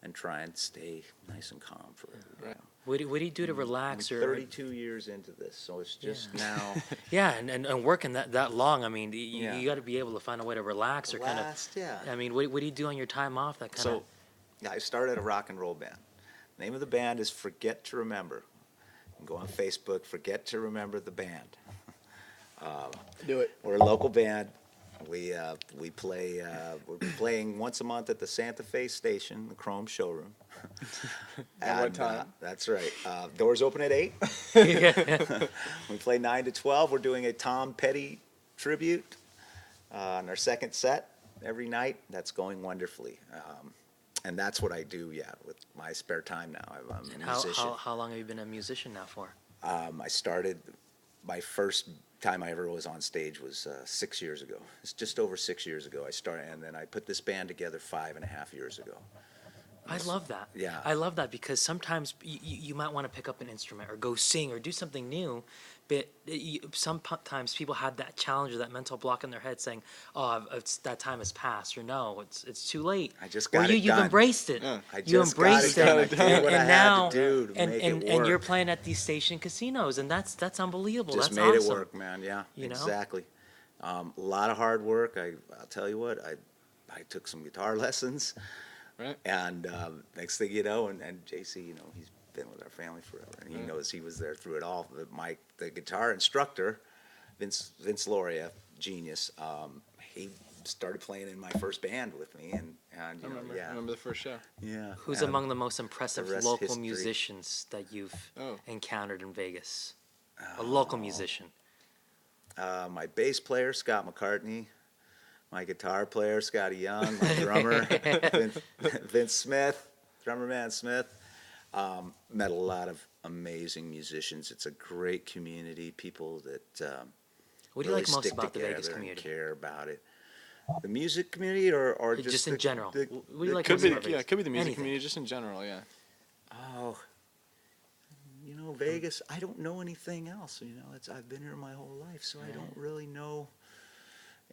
and try and stay nice and calm for it. Right. What do you do to relax? I'm or 32 years into this, so it's just now. Yeah, and working that long, I mean, Yeah. you got to be able to find a way to relax or kind of. Yeah. I mean, what do you do on your time off? That kind So, of. yeah, I started a rock and roll band. The name of the band is Forget to Remember. You can go on Facebook, Forget to Remember the band. Do it. We're a local band. We play. We're playing once a month at the Santa Fe Station, the Chrome Showroom. At what time? That's right. Doors open at 8. We play 9 to 12. We're doing a Tom Petty tribute on our second set every night. That's going wonderfully. And that's what I do, with my spare time now. I'm a musician. How long have you been a musician now for? I started, my first time I ever was on stage was 6 years ago. It's just over 6 years ago I started, and then I put this band together 5.5 years ago. I love that. Yeah. I love that because sometimes you might want to pick up an instrument or go sing or do something new, but sometimes people have that challenge or that mental block in their head saying, "Oh, that time has passed," or "No, it's too late." I just got it you've done. embraced it. Yeah. I You just embraced got it, it done. I did what I and had now to do to make it work. and you're playing at these station casinos, and that's unbelievable. Just That's made awesome. it work, man. Yeah, You know? exactly. A lot of hard work. I'll tell you what, I took some guitar lessons. Right. And next thing you know, and JC, he's been with our family forever, and he knows he was there through it all. The guitar instructor, Vince Loria, genius, he started playing in my first band with me, and I remember the first show. yeah. Who's and among the most impressive the rest local history. musicians that you've Oh. encountered in Vegas? A local musician. My bass player, Scott McCartney. My guitar player, Scotty Young. My drummer, Vince Smith, drummer man Smith. Met a lot of amazing musicians. It's a great community. People that What do you really like most stick about the together Vegas and community? care about it. The music community, or Just in general. What do you the- like Could most be, about Vegas? it could be the music Anything. community, just in general, yeah. Oh, Vegas. I don't know anything else. I've been here my whole life, so I don't really know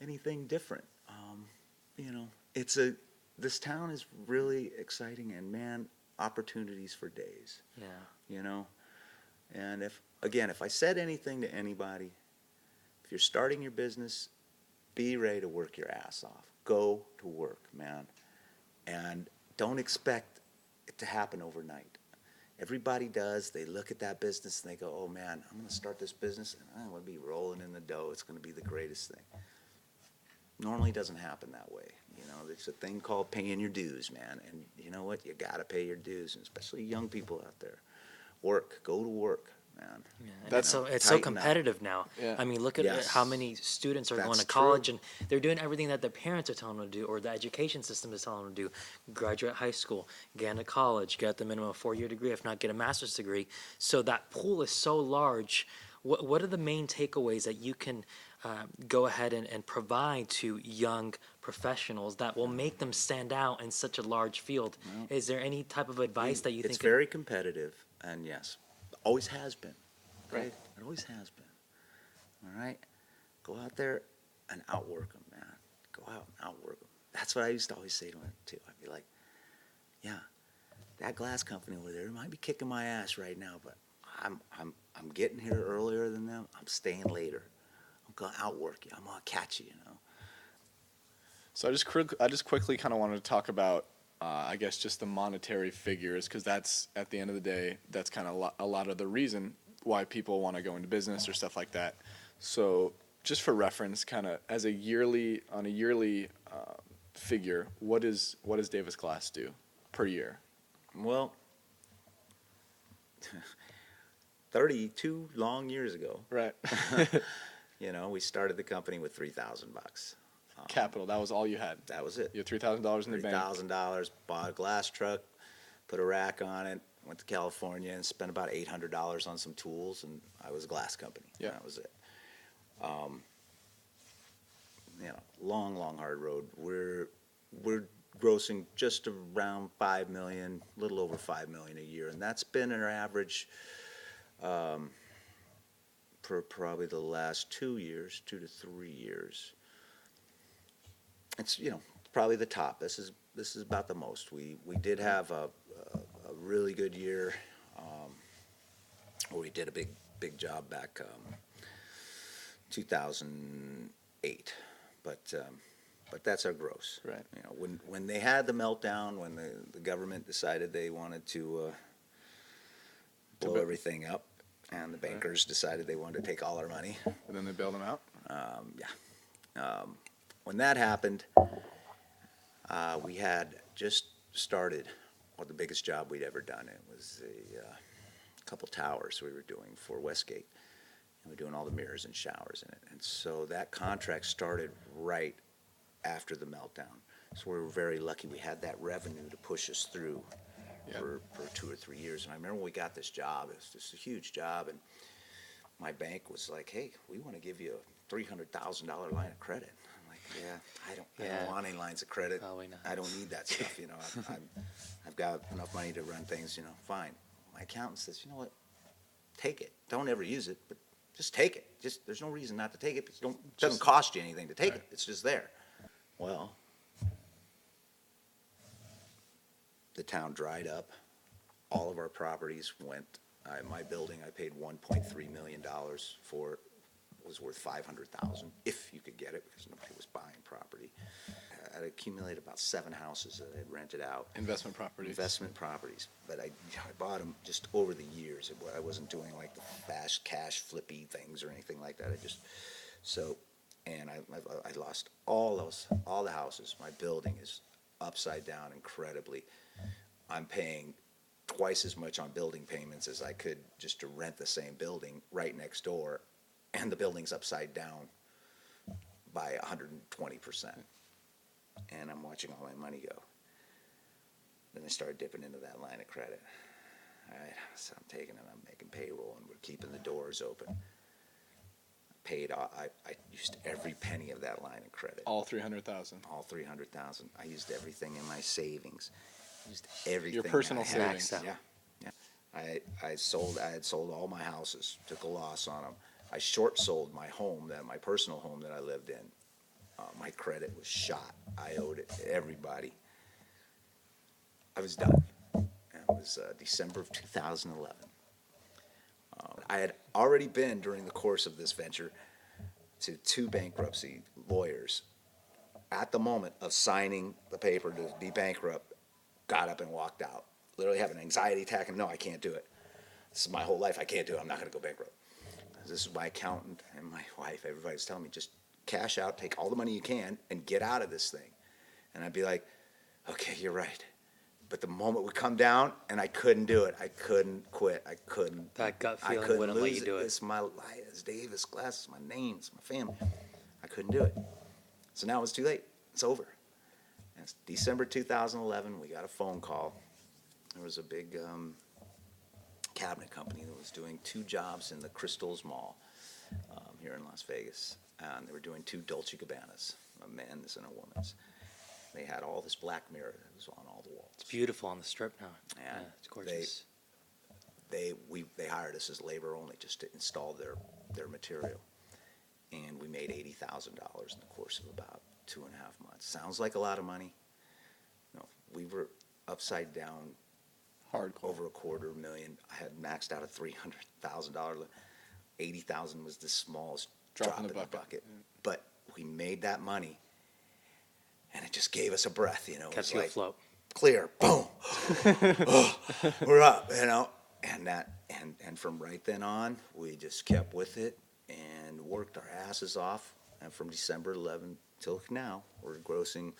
anything different. This town is really exciting, and man, opportunities for days. Yeah. And if I said anything to anybody, if you're starting your business, be ready to work your ass off. Go to work, man, and don't expect it to happen overnight. Everybody does. They look at that business and they go, "Oh man, I'm going to start this business, and I'm going to be rolling in the dough. It's going to be the greatest thing." Normally doesn't happen that way. There's a thing called paying your dues, man. And you know what? You got to pay your dues, and especially young people out there. Go to work, man. Yeah, and That's- it's so tighten up. competitive now. Yeah. I mean, look at Yes. how many students are going That's to college true. and they're doing everything that their parents are telling them to do, or the education system is telling them to do. Graduate high school, get into college, get the minimum 4-year degree, if not get a master's degree. So that pool is so large. What are the main takeaways that you can go ahead and provide to young professionals that will make them stand out in such a large field? Well, Is there any type of advice that you It's think? very competitive, and yes, always has been. Right. It always has been. All right? Go out there and outwork them, man. Go out and outwork them. That's what I used to always say to them, too. I'd be like, yeah, that glass company over there might be kicking my ass right now, but I'm getting here earlier than them. I'm staying later. I'm going to outwork you. I'm going to catch you, So I just quickly kind of wanted to talk about, I guess, just the monetary figures, because that's, at the end of the day, that's kind of a lot of the reason why people want to go into business or stuff like that. So just for reference, kind of on a yearly figure, what does Davis Glass do per year? Well, 32 long years ago, Right. we started the company with $3,000. Capital, that was all you had. That was it. You had $3,000 in the bank. $3,000, bought a glass truck, put a rack on it, went to California and spent about $800 on some tools, and I was a glass company. Yeah. That was it. Long, hard road. We're grossing just around $5 million, a little over $5 million a year, and that's been our average for probably the last 2 to 3 years. It's probably the top. This is about the most. We did have a really good year where we did a big job back 2008, but that's our gross. Right. When they had the meltdown, when the government decided they wanted to blow everything up, and the bankers decided they wanted to take all our money. And then they bailed them out? When that happened, we had just started the biggest job we'd ever done. It was a couple towers we were doing for Westgate. And we were doing all the mirrors and showers in it. And so that contract started right after the meltdown. So we were very lucky we had that revenue to push us through for 2 or 3 years. And I remember when we got this job, it was just a huge job, and my bank was like, "Hey, we want to give you a $300,000 line of credit." I'm like, "Yeah, I don't want any lines of credit. Probably not. I don't need that stuff. I've got enough money to run things. Fine." My accountant says, "You know what? Take it. Don't ever use it, but just take it. There's no reason not to take it. Because it doesn't cost you anything to take it. It's just there." Well, the town dried up. All of our properties went. My building, I paid $1.3 million for. It was worth $500,000 if you could get it, because nobody was buying property. I'd accumulated about 7 houses that I had rented out. Investment properties. But I bought them just over the years. I wasn't doing like the fast cash flippy things or anything like that. So and I lost all the houses. My building is upside down incredibly. I'm paying twice as much on building payments as I could just to rent the same building right next door, and the building's upside down by 120%. And I'm watching all my money go. Then I started dipping into that line of credit. All right, so I'm taking it, I'm making payroll, and we're keeping the doors open. I used every penny of that line of credit. All 300,000. All 300,000. I used everything in my savings. Used everything. Your personal I had. savings. Yeah. I had sold all my houses, took a loss on them. I short sold my home, my personal home that I lived in. My credit was shot. I owed it to everybody. I was done. It was December of 2011. I had already been, during the course of this venture, to 2 bankruptcy lawyers. At the moment of signing the paper to be bankrupt, got up and walked out. Literally having an anxiety attack, and no, I can't do it. This is my whole life. I can't do it. I'm not going to go bankrupt. This is my accountant and my wife. Everybody's telling me, just cash out, take all the money you can, and get out of this thing. And I'd be like, okay, you're right. But the moment would come down, and I couldn't do it. I couldn't quit. I couldn't. That gut I feeling couldn't wouldn't let lose you do it. It's my life. It's Davis Glass. It's my name. It's my family. I couldn't do it. So now it's too late. It's over. And it's December 2011. We got a phone call. There was a big cabinet company that was doing 2 jobs in the Crystals Mall here in Las Vegas. And they were doing 2 Dolce Gabbanas, a men's and a woman's. They had all this black mirror that was on all the walls. It's beautiful on the strip now. And Yeah, it's gorgeous. They hired us as labor only just to install their material. And we made $80,000 in the course of about 2.5 months. Sounds like a lot of money. No, we were upside down. Hardcore. Over $250,000. I had maxed out a $300,000. $80,000 was the smallest drop in the bucket. Yeah. But we made that money, and it just gave us a breath. It Kept was you like afloat. clear, boom, oh, we're up. And from right then on, we just kept with it and worked our asses off. And from December 11 till now, we're grossing,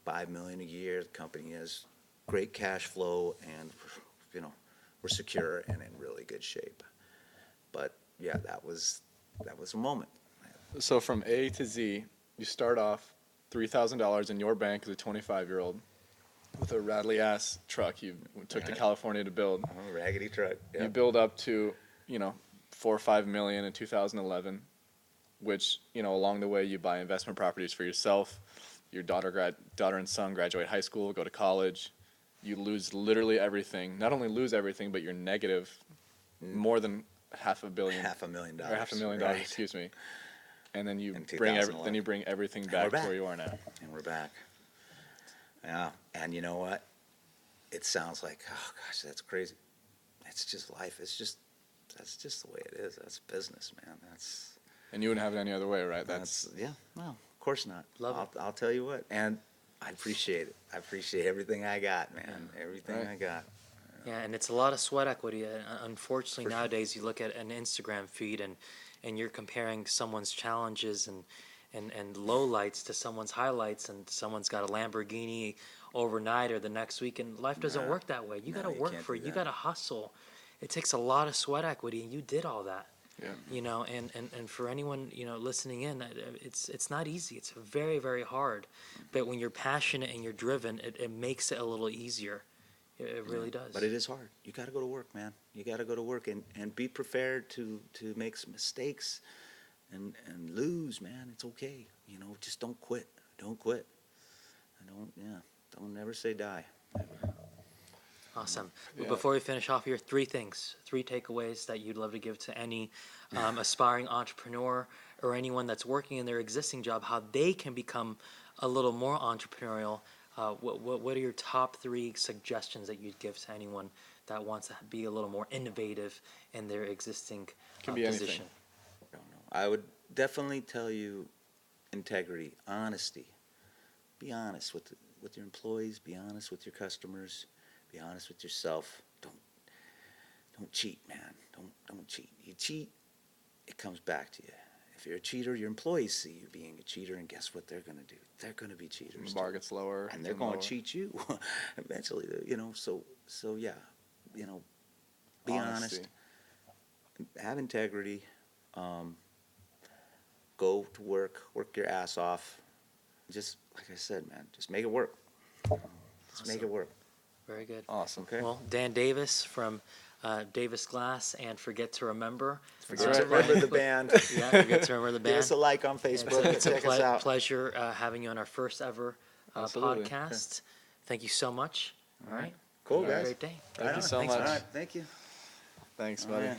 $5 million a year. The company has great cash flow, and we're secure and in really good shape. But yeah, that was a moment. So from A to Z, you start off $3,000 in your bank as a 25-year-old with a rattly ass truck you took to California to build. Oh, raggedy truck. Yep. You build up to 4 or 5 million in 2011, which along the way you buy investment properties for yourself. Your daughter and son graduate high school, go to college. You lose literally everything. Not only lose everything, but you're negative more than $500 million. $500,000. Or $500,000, right. excuse me. And then you In bring everything back to where you are now. And we're back. Yeah, and you know what? It sounds like, oh gosh, that's crazy. It's just life. That's just the way it is. That's business, man. And you wouldn't have it any other way, right? Yeah. No, of course not. Love it. I'll tell you what. And I appreciate it. I appreciate everything I got, man. Everything Right. I got. Yeah, and it's a lot of sweat equity. Unfortunately, nowadays you look at an Instagram feed and you're comparing someone's challenges and lowlights to someone's highlights, and someone's got a Lamborghini overnight or the next week, and life doesn't No. work that way. You No, got to you work can't for do it. You that. got to hustle. It takes a lot of sweat equity, and you did all that. Yeah. And for anyone listening in, it's not easy. It's very, very hard. But when you're passionate and you're driven, it makes it a little easier. It really does. But it is hard. You got to go to work, man. You got to go to work and be prepared to make some mistakes and lose, man. It's okay. Just don't quit. Don't quit. Don't never say die. Awesome. Yeah. But before we finish off here, 3 takeaways that you'd love to give to any aspiring entrepreneur or anyone that's working in their existing job, how they can become a little more entrepreneurial. What are your top 3 suggestions that you'd give to anyone that wants to be a little more innovative in their existing Can be position? anything. I don't know. I would definitely tell you integrity, honesty. Be honest with your employees. Be honest with your customers. Be honest with yourself. Don't cheat, man. Don't cheat. You cheat, it comes back to you. If you're a cheater, your employees see you being a cheater, and guess what they're going to do? They're going to be cheaters. The bar gets lower. And they're going to cheat you eventually, you know. So yeah, you know, be Honesty. honest, have integrity, go to work your ass off. Just like I said, man, just make it work. Just make it work. Very good. Awesome. Okay. Well, Dan Davis from Davis Glass and Forget to Remember. Forget to remember the band. Yeah, Forget to Remember the Give band. us a like on Facebook. It's a Check us out. pleasure having you on our first ever Absolutely. podcast. Thank you so much. All right. Cool, Have a guys. great day. Thank you Right on. so Thanks. much. All right. Thank you. Thanks, All buddy. right.